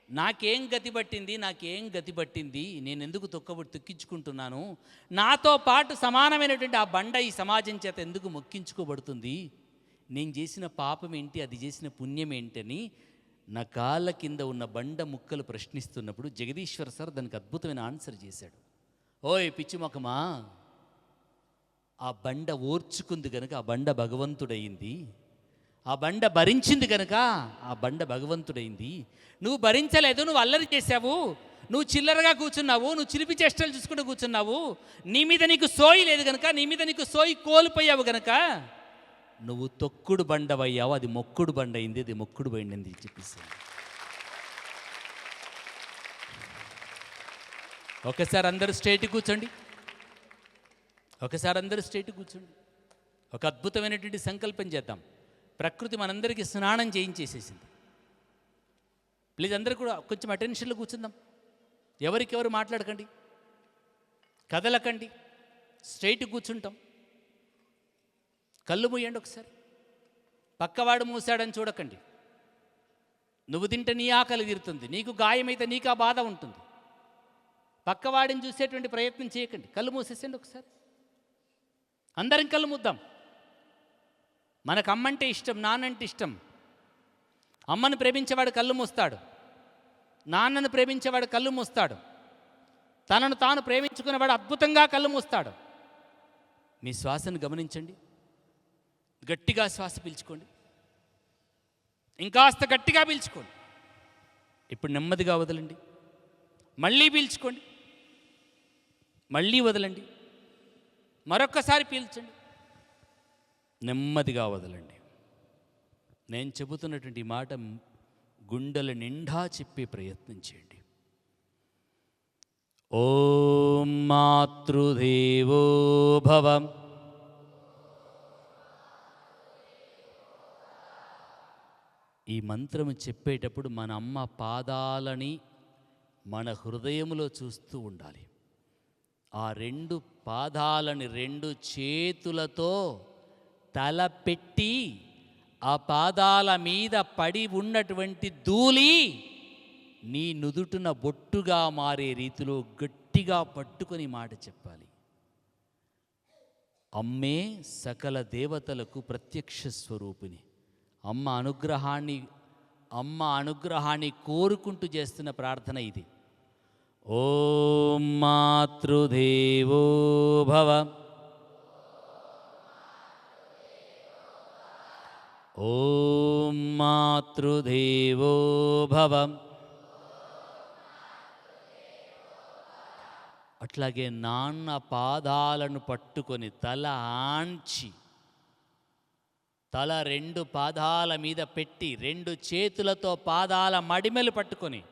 నాకేం గతి పట్టింది? నేను ఎందుకు తొక్కించుకుంటున్నాను? నాతో పాటు సమానమైనటువంటి ఆ బండ ఈ సమాజం చేత ఎందుకు మొక్కించుకోబడుతుంది? నేను చేసిన పాపం ఏంటి, అది చేసిన పుణ్యం ఏంటని నా కాళ్ళ కింద ఉన్న బండ ముక్కలు ప్రశ్నిస్తున్నప్పుడు జగదీశ్వర్ సార్ దానికి అద్భుతమైన ఆన్సర్ చేశాడు. ఓయ్ పిచ్చి మొఖమా, ఆ బండ ఓర్చుకుంది కనుక ఆ బండ భగవంతుడయింది. ఆ బండ భరించింది కనుక ఆ బండ భగవంతుడైంది. నువ్వు భరించలేదు, నువ్వు అల్లరి చేశావు, నువ్వు చిల్లరగా కూర్చున్నావు, నువ్వు చిలిపి చేష్టలు చూసుకుంటూ కూర్చున్నావు. నీ మీద నీకు సోయి లేదు కనుక, నీ మీద నీకు సోయి కోల్పోయావు కనుక నువ్వు తొక్కుడు బండవయ్యావు. అది మొక్కుడు బండ అయింది, అది మొక్కుడు బండింది చెప్పేసి. ఒకసారి అందరూ స్ట్రైట్ కూర్చోండి. ఒక అద్భుతమైనటువంటి సంకల్పం చేద్దాం. ప్రకృతి మనందరికీ స్నానం చేయించేసేసింది. ప్లీజ్ అందరూ కూడా కొంచెం అటెన్షన్లో కూర్చుందాం. ఎవరికెవరు మాట్లాడకండి, కదలకండి, స్ట్రైట్ కూర్చుంటాం. కళ్ళు మూయండి ఒకసారి. పక్కవాడు మూసాడని చూడకండి. నువ్వు తింటే నీ ఆకలి తీరుతుంది, నీకు గాయమైతే నీకు ఆ బాధ ఉంటుంది. పక్కవాడిని చూసేటువంటి ప్రయత్నం చేయకండి. కళ్ళు మూసేసండి ఒకసారి. అందరం కళ్ళు మూద్దాం. మనకు అమ్మంటే ఇష్టం, నాన్నంటే ఇష్టం. అమ్మను ప్రేమించేవాడు కళ్ళు మూస్తాడు, నాన్నను ప్రేమించేవాడు కళ్ళు మూస్తాడు, తనను తాను ప్రేమించుకునేవాడు అద్భుతంగా కళ్ళు మూస్తాడు. మీ శ్వాసను గమనించండి. గట్టిగా శ్వాస పీల్చుకోండి, ఇంకాస్త గట్టిగా పీల్చుకోండి. ఇప్పుడు నెమ్మదిగా వదలండి. మళ్ళీ పీల్చుకోండి, మళ్ళీ వదలండి. మరొక్కసారి పీల్చండి, నెమ్మదిగా వదలండి. నేను చెబుతున్నటువంటి మాట గుండెల నిండా చెప్పే ప్రయత్నం చేయండి. ఓం మాతృదేవో భవ, ఈ మంత్రము చెప్పేటప్పుడు మన అమ్మ పాదాలని మన హృదయములో చూస్తూ ఉండాలి. ఆ 2 పాదాలని 2 చేతులతో తల పెట్టి ఆ పాదాల మీద పడి ఉన్నటువంటి ధూళి నీ నుదుటిన బొట్టుగా మారే రీతిలో గట్టిగా పట్టుకొని మాట చెప్పాలి. అమ్మే సకల దేవతలకు ప్రత్యక్ష స్వరూపిణి. అమ్మ అనుగ్రహాన్ని కోరుకుంటూ చేస్తున్న ప్రార్థన ఇది. ఓం మాతృదేవో భవ, ఓం మాతృదేవో భవ. అట్లాగే నాన్న పాదాలను పట్టుకొని తల ఆంచి, తల 2 పాదాల మీద పెట్టి 2 చేతులతో పాదాల మడిమెలు పట్టుకొని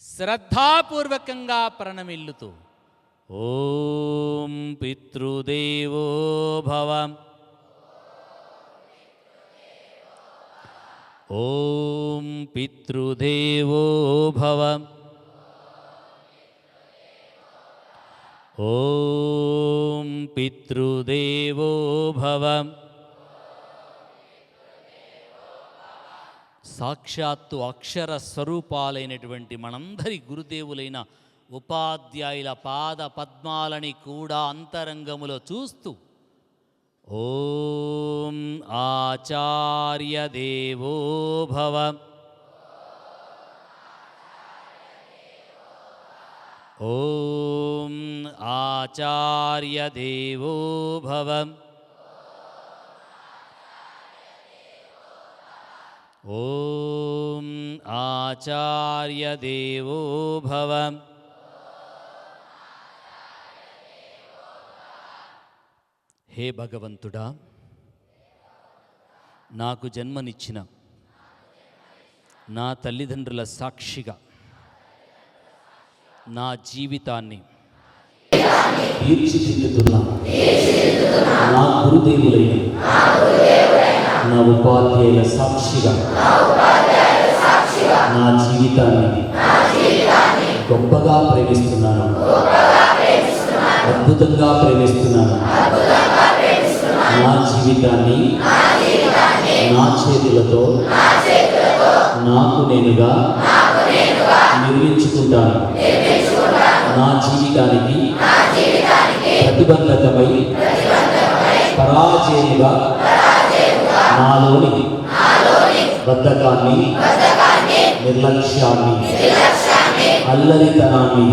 శ్రద్ధాపూర్వకంగా ప్రణమిల్లుతూ ఓం పితృదేవో భవ, ఓం పితృదేవో భవ. ఓం పితృదేవో భవ. సాక్షాత్తు అక్షర స్వరూపాలైనటువంటి మనందరి గురుదేవులైన ఉపాధ్యాయుల పాద పద్మాలని కూడా అంతరంగములో చూస్తూ ఓం ఆచార్య దేవో భవ. ఓం ఆచార్య దేవో భవ. ఓం ఆచార్య దేవో భవ. హే భగవంతుడా, నాకు జన్మనిచ్చిన నా తల్లిదండ్రుల సాక్షిగా నా జీవితాన్ని తీర్చిదిద్దుతున్న నా గురుదేవులైన నా ఉపాధ్యాయుల సాక్షిగా నా జీవితాన్ని గొప్పగా ప్రేమిస్తున్నాను, అద్భుతంగా ప్రేమిస్తున్నాను. నా జీవితాన్ని నా చేతులతో నాకు నేనుగా నిర్మించుకుంటాను. నా జీవితానికి ప్రతిబంధకమై పరాజయముగా నాలోని బద్ధకాన్ని, నిర్లక్ష్యాన్ని, అల్లరితనాన్ని,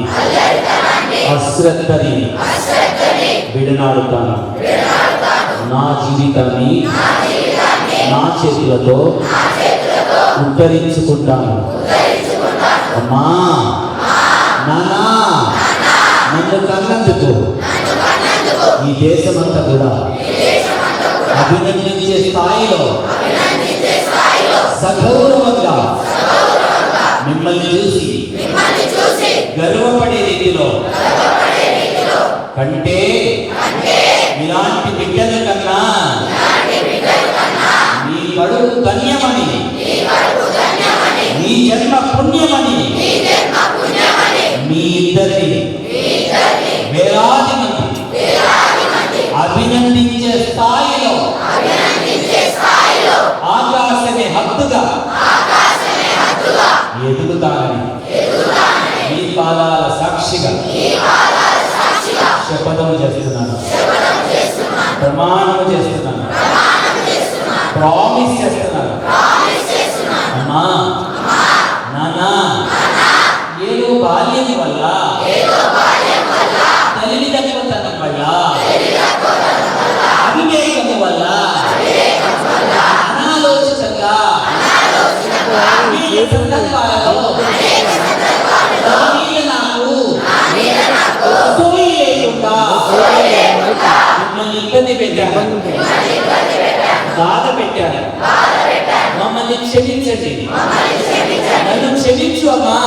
అశ్రద్ధని విడనాడుతాను. నా జీవితాన్ని నా చేతులతో ఉద్ధరించుకుంటాను. అమ్మా, నానా, నన్ను కన్నందుకు ఈ దేశమంతా కూడా అభినందించే స్థాయిలో సగౌరవంగా మిమ్మల్ని చూసి గర్వపడే రీతిలో కంటే ఇలాంటి బిడ్డల కన్నా నీ కడుపు ధన్యమని, నీ జన్మ పుణ్యమని మీ ఇద్దరిని వేలాది మంది అభినందించే స్థాయిలో ఆకాశమే హద్దుగా ఎదుగుతానని మీ పాదాల సాక్షిగా శపథం చేస్తున్నాను, ప్రమాణం చేస్తున్నాను, ప్రామిస్ చేస్తున్నాను. అమ్మా, నానా, ఏదో బాల్యం వల్ల, తల్లిదండ్రులతనం వల్ల, అవివేకం వల్ల, అనాలోచితంగా అనేక సందర్భాలలో నాకు సోయి లేకుండా మిమ్మల్ని ఇబ్బంది పెట్టాను, బాధ పెట్టాను. మమ్మల్ని క్షమించండి, నన్ను క్షమించు అమ్మా,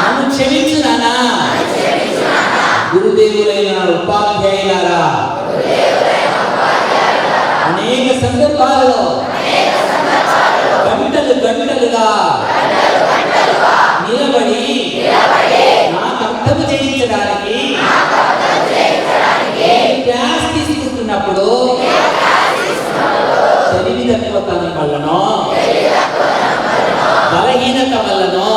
నన్ను క్షమించు నానా. గురుదేవులైన ఉపాధ్యాయులారా, అనేక సందర్భాలలో గంటలు గంటలుగా నిలబడి నాకు అర్థం చేయించడానికి క్లాస్ తీసుకుంటున్నప్పుడు తెలివితత్వతనం వల్లనో, బలహీనత వల్లనో,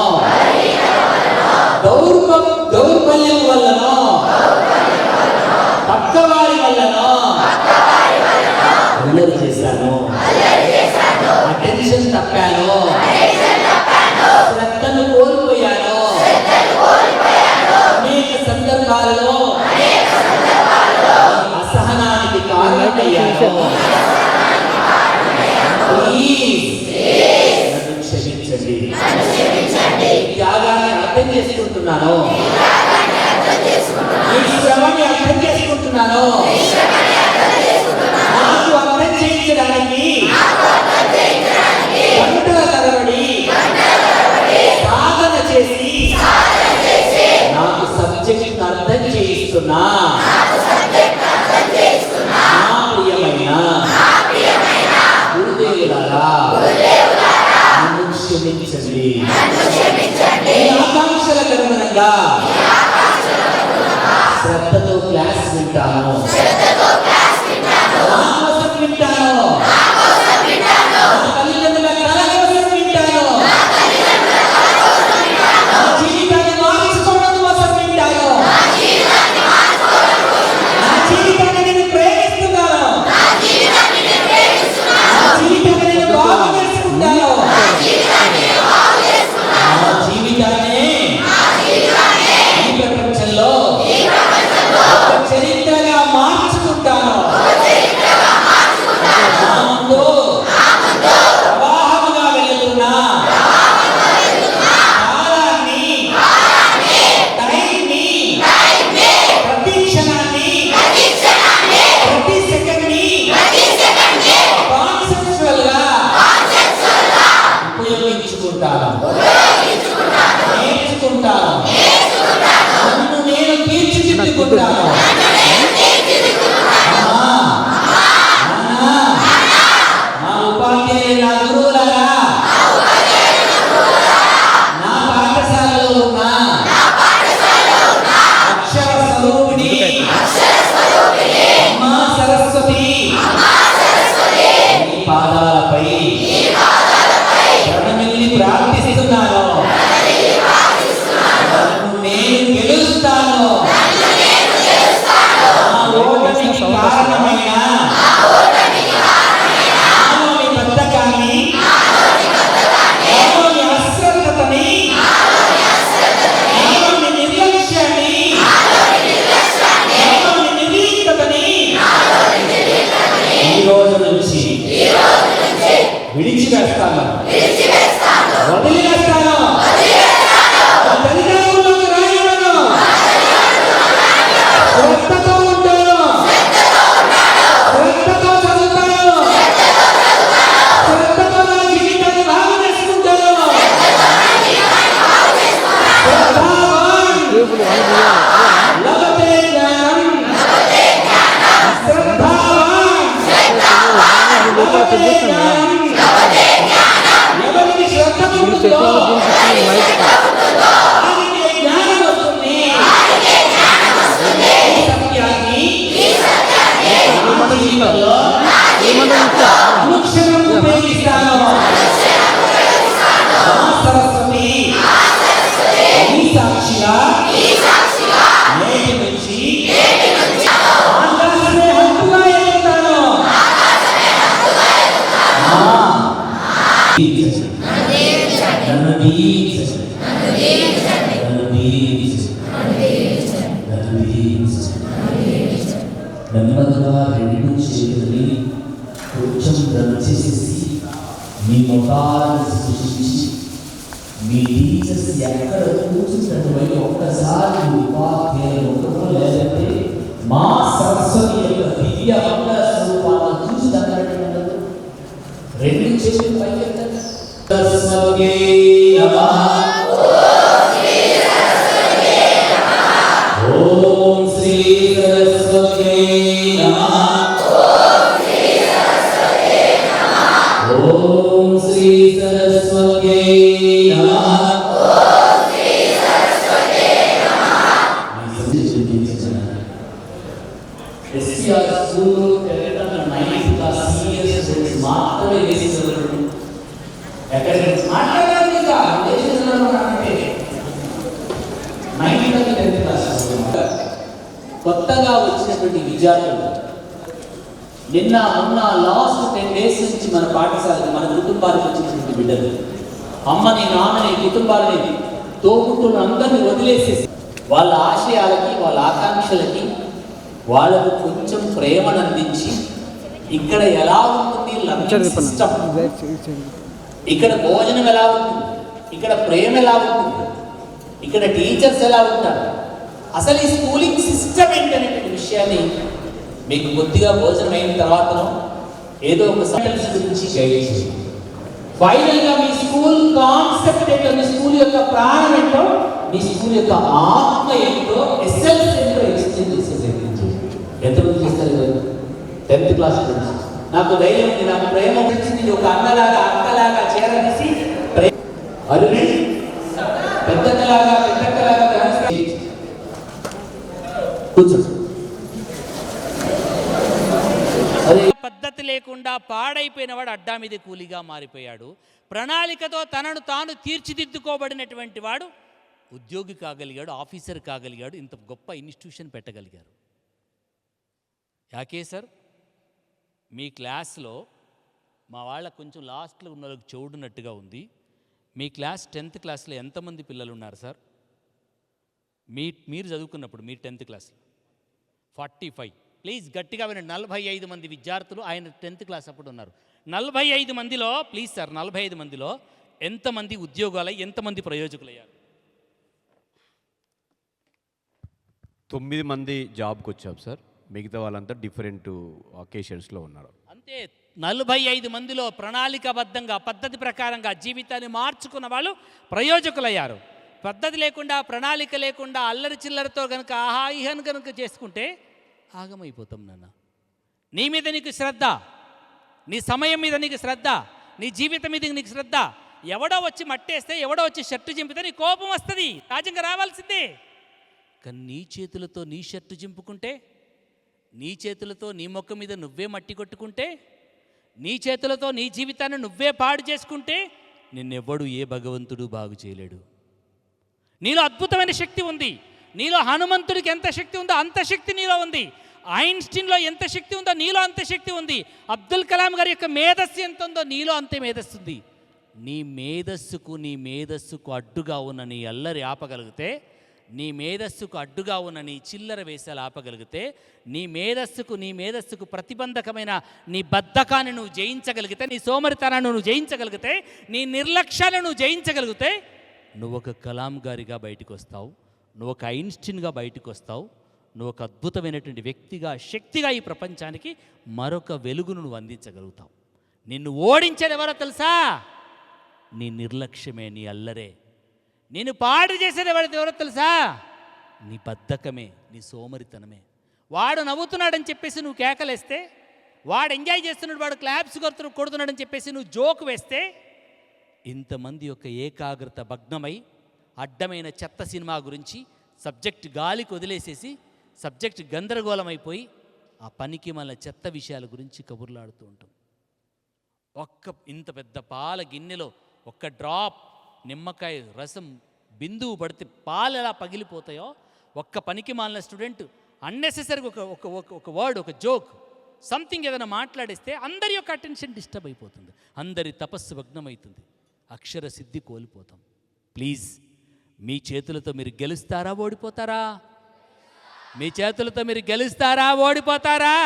దౌర్బల్యం వల్లనో, పక్కవారి వల్లనో అల్లరి చేశాను, అటెన్షన్ తప్పాను, శ్రద్ధను కోల్పోయాను. అనేక సందర్భాలలో అసహనానికి కారణమయ్యాను. నన్ను క్షమించండి. త్యాగాన్ని అర్థం చేసుకుంటున్నాను, ఈ శ్రమని అర్థం చేసుకుంటున్నాను. నాకు అర్థం చేయించడానికి గంటల తరబడి సాధన చేసి నాకు సబ్జెక్ట్ అర్థం చేయిస్తున్నా నా ప్రియమైన గురుదేవులారా, క్షమించండి. మీ ఆకాంక్షలకు అనుగుణంగా శ్రద్ధతో క్లాస్ వింటాను. నా కోసం వింటాను. నా తల్లిదండ్రుల కళ కోసం వింటాను. నా జీవితాన్ని మార్చుకోవడం కోసం వింటాను. నా జీవితాన్ని నేను ప్రేమిస్తున్నాను. నా జీవితాన్ని నేను బాగు చేసుకుంటాను. నా జీవితాన్ని ఈ ప్రపంచంలో ఒక చరిత్రగా మార్చుకుంటాను. నా ముందు ప్రవాహముగా వెళుతున్న కాలాన్ని, టైంని, ప్రతి క్షణాన్ని, ప్రతి సెకండ్ని కాన్సెప్చువల్గా ఉపయోగించుకుంటాను. నేర్చుకుంటాను. నన్ను నేను తీర్చిదిద్దుకుంటాను. అమ్మా, నాన్న, మా ఉపాధ్యాయులు, నా గురువులారా, నా పాఠశాలలో ఉన్న అక్షర స్వరూపిణి అమ్మా సరస్వతి నీ పాదాలపై ప్రణమిల్లి ప్రార్థిస్తున్నాను. నన్ను నేను గెలుస్తాను. నా ఓటమికి కారణమైన నాలోని బద్ధకాన్ని, నాలోని అశ్రద్ధతని, నాలోని నిర్లక్ష్యాన్ని, నాలోని నిర్లిప్తతని ఈ రోజు నుంచి విడిచివేస్తాను. వదిలివేస్తాను. నా తల్లిదండ్రులకు రాయను. శ్రద్ధతో ఉంటాను. శ్రద్ధతో చదువుతాను. శ్రద్ధతో నా జీవితాన్ని బాగు చేసుకుంటాను. శ్రద్ధావాన్ లభతే జ్ఞానం. శ్రద్ధావాన్ లభతే జ్ఞానం. ఎవరికి శ్రద్ధ ఉంటుందో వారికి జ్ఞానం వస్తుంది. ఈ సత్యాన్ని నా జీవితంలో అనుక్షణం ఉపయోగిస్తాను. మా సరస్వతి ఈ సాక్షిగా నేటి నుంచి ఆకాశమే హక్కుగా ఎదుగుతాను. నన్ను దీవించండి. నన్ను దీవించండి. నెమ్మదిగా రెండు చేతులని కొంచెం దర్చేసి మీ ముఖాలను సృష్టించి మీ టీచర్స్ ఎక్కడ కూర్చున్నటువంటి ఒక్కసారి ఉపాధ్యాయులు ఉండటం లేదంటే మా సరస్వతి యొక్క దివ్య మంగళ స్వరూపాలను చూసి దగ్గర రెండు చేతులు పైకెత్తండి. సరస్వతే నమః. ఓం శ్రీ సరస్వతే నమః. ఓం శ్రీ సరస్వతే నమః. SR school Telangana 9th class senior students మాత్రమే వేసినప్పుడు ఎక్కడ మాట్లాడాలి ఇంకా దేశంలో అంటే 9th 10th క్లాస్ కొత్తగా వచ్చినటువంటి విద్యార్థులు నిన్న మొన్న లాస్ట్ 10 days నుంచి మన పాఠశాలకు మన కుటుంబాలకు వచ్చినటువంటి బిడ్డలు అమ్మని నాన్నని కుటుంబాలని తోబుట్టులను అందరినీ వదిలేసేసి వాళ్ళ ఆశయాలకి వాళ్ళ ఆకాంక్షలకి వాళ్ళకు కొంచెం ప్రేమను అందించి ఇక్కడ ఎలా ఉంటుంది లర్నింగ్ సిస్టమ్, ఇక్కడ భోజనం ఎలా ఉంటుంది, ఇక్కడ ప్రేమ ఎలా ఉంటుంది, ఇక్కడ టీచర్స్ ఎలా ఉంటారు, అసలు ఈ స్కూలింగ్ సిస్టమ్ ఏంటనేటువంటి విషయాన్ని మీకు కొద్దిగా భోజనం అయిన తర్వాతనో ఏదో ఒక సైన్స్ గురించి గైడ్ చేయండి. ఫైనల్గా మీ స్కూల్ కాన్సెప్ట్ ఏంటో, మీ స్కూల్ యొక్క ప్రాణం ఏంటో, మీ స్కూల్ యొక్క ఆత్మ ఏంటో, ఎస్ఎల్స్ ఏంటో ఎక్స్ప్లెయిన్ చేసేది. ఎంతమంది చేస్తారు? 10th class students. నాకు ధైర్యం ఉంది, నాకు ప్రేమ వచ్చింది, ఒక అన్నలాగా అక్కలాగా చేరదీసి అరుణ్ పెద్దలాగా కూర్చోండి. అదే పద్ధతి లేకుండా పాడైపోయిన వాడు అడ్డా మీద కూలిగా మారిపోయాడు. ప్రణాళికతో తనను తాను తీర్చిదిద్దుకోబడినటువంటి వాడు ఉద్యోగి కాగలిగాడు, ఆఫీసర్ కాగలిగాడు, ఇంత గొప్ప ఇన్స్టిట్యూషన్ పెట్టగలిగారు. యాకే సార్ మీ క్లాస్లో మా వాళ్ళ కొంచెం లాస్ట్లో ఉన్న వాళ్ళకి చెవుడున్నట్టుగా ఉంది. మీ క్లాస్ 10th క్లాస్లో ఎంతమంది పిల్లలు ఉన్నారు సార్? మీరు చదువుకున్నప్పుడు మీ 10th క్లాస్లో 45. ప్లీజ్ గట్టిగా వినండి. 45 మంది విద్యార్థులు ఆయన 10th క్లాస్ అప్పుడు ఉన్నారు. 45 మందిలో ప్లీజ్ సార్ 45 మందిలో ఎంతమంది ఉద్యోగాలై ఎంతమంది ప్రయోజకులయ్యారు? 9 మంది జాబ్కి వచ్చాం సార్. మిగతా వాళ్ళంతా డిఫరెంట్ అకేషన్స్లో ఉన్నారు. అంతే. 45 మందిలో ప్రణాళికాబద్ధంగా పద్ధతి ప్రకారంగా జీవితాన్ని మార్చుకున్న వాళ్ళు ప్రయోజకులయ్యారు. పద్ధతి లేకుండా ప్రణాళిక లేకుండా అల్లరి చిల్లరతో కనుక ఆహాయిహను కనుక చేసుకుంటే ఆగమైపోతాం నాన్న. నీ మీద నీకు శ్రద్ధ, నీ సమయం మీద నీకు శ్రద్ధ, నీ జీవితం మీద నీకు శ్రద్ధ. ఎవడో వచ్చి మట్టేస్తే, ఎవడో వచ్చి షర్టు చింపితే నీ కోపం వస్తుంది, సహజంగా రావాల్సిందే. కానీ నీ చేతులతో నీ షర్టు చింపుకుంటే, నీ చేతులతో నీ మొక్క మీద నువ్వే మట్టి కొట్టుకుంటే, నీ చేతులతో నీ జీవితాన్ని నువ్వే పాడు చేసుకుంటే నిన్నెవ్వడు ఏ భగవంతుడు బాగు చేయలేడు. నీలో అద్భుతమైన శక్తి ఉంది. నీలో హనుమంతుడికి ఎంత శక్తి ఉందో అంత శక్తి నీలో ఉంది. ఐన్స్టీన్లో ఎంత శక్తి ఉందో నీలో అంత శక్తి ఉంది. అబ్దుల్ కలాం గారి యొక్క మేధస్సు ఎంత ఉందో నీలో అంతే మేధస్సు ఉంది. నీ మేధస్సుకు అడ్డుగా ఉన్న నీ అల్లరి ఆపగలిగితే, నీ మేధస్సుకు అడ్డుగా ఉన్న నీ చిల్లర వేషాలు ఆపగలిగితే, నీ మేధస్సుకు ప్రతిబంధకమైన నీ బద్ధకాన్ని నువ్వు జయించగలిగితే, నీ సోమరితనాన్ని నువ్వు జయించగలిగితే, నీ నిర్లక్ష్యాలను నువ్వు జయించగలిగితే నువ్వు ఒక కలాం గారిగా బయటకు వస్తావు, నువ్వు ఒక ఐన్స్టీన్గా బయటకు వస్తావు, నువ్వు ఒక అద్భుతమైనటువంటి వ్యక్తిగా, శక్తిగా ఈ ప్రపంచానికి మరొక వెలుగును నువ్వు అందించగలుగుతావు. నిన్ను ఓడించేది ఎవరో తెలుసా? నీ నిర్లక్ష్యమే, నీ అల్లరే. నేను పాడు చేసేది ఎవరో తెలుసా? నీ బద్ధకమే, నీ సోమరితనమే. వాడు నవ్వుతున్నాడని చెప్పేసి నువ్వు కేకలేస్తే, వాడు ఎంజాయ్ చేస్తున్నాడు, వాడు క్లాప్స్ కొడుతున్నాడని చెప్పేసి నువ్వు జోక్ వేస్తే, ఇంతమంది యొక్క ఏకాగ్రత భగ్నమై అడ్డమైన చెత్త సినిమా గురించి సబ్జెక్ట్ గాలికి వదిలేసేసి సబ్జెక్ట్ గందరగోళమైపోయి ఆ పనికి మళ్ళీ చెత్త విషయాల గురించి కబుర్లాడుతూ ఉంటాం. ఇంత పెద్ద పాల గిన్నెలో ఒక్క డ్రాప్ నిమ్మకాయ రసం బిందువు పడితే పాలు ఎలా పగిలిపోతాయో, ఒక్క పనికి మాలిన స్టూడెంట్ అన్నెసెసరీగా ఒక వర్డ్, ఒక జోక్, సంథింగ్ ఏదైనా మాట్లాడేస్తే అందరి యొక్క అటెన్షన్ డిస్టర్బ్ అయిపోతుంది, అందరి తపస్సు భగ్నమవుతుంది, అక్షర సిద్ధి కోల్పోతాం. ప్లీజ్ మీ చేతులతో మీరు గెలుస్తారా, ఓడిపోతారా? మీ చేతులతో మీరు గెలుస్తారా, ఓడిపోతారా?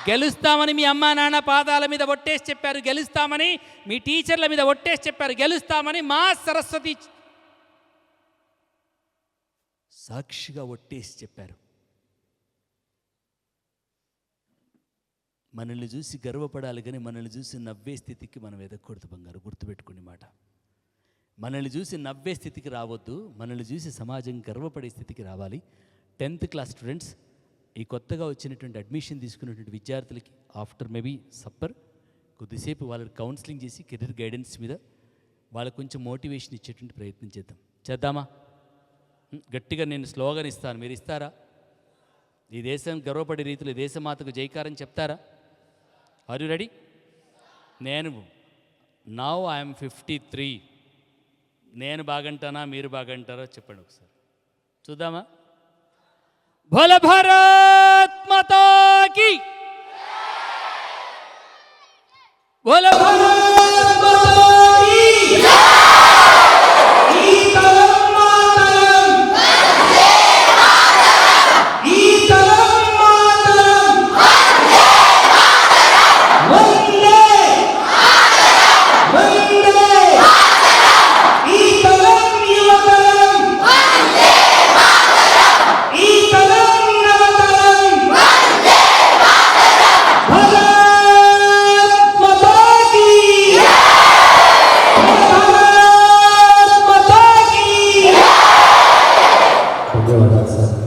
గెలుస్తామని మీ అమ్మా నాన్న పాదాల మీద ఒట్టేసి చెప్పారు, గెలుస్తామని మీ టీచర్ల మీద ఒట్టేసి చెప్పారు, గెలుస్తామని మా సరస్వతి సాక్షిగా ఒట్టేసి చెప్పారు. మనల్ని చూసి గర్వపడాలి కానీ మనల్ని చూసి నవ్వే స్థితికి మనం ఎదగకూడదు బంగారు, గుర్తుపెట్టుకునే మాట. మనల్ని చూసి నవ్వే స్థితికి రావద్దు, మనల్ని చూసి సమాజం గర్వపడే స్థితికి రావాలి. 10th క్లాస్ స్టూడెంట్స్, ఈ కొత్తగా వచ్చినటువంటి అడ్మిషన్ తీసుకున్నటువంటి విద్యార్థులకి ఆఫ్టర్ మేబీ సప్పర్ కొద్దిసేపు వాళ్ళకి కౌన్సిలింగ్ చేసి కెరీర్ గైడెన్స్ మీద వాళ్ళకు కొంచెం మోటివేషన్ ఇచ్చేటువంటి ప్రయత్నం చేద్దామా? గట్టిగా నేను స్లోగన్ ఇస్తాను, మీరు ఇస్తారా? ఈ దేశం గర్వపడే రీతిలో దేశమాతకు జైకారం చెప్తారా? Are you ready? నేను నౌ ఐఎమ్ 53. నేను బాగంటానా, మీరు బాగంటారా? చెప్పండి ఒకసారి చూద్దామా? బోలో భారత్ మాతా కీ, బోలో భారత్ మాతా కీ. ధన్యవాదాలు సార్.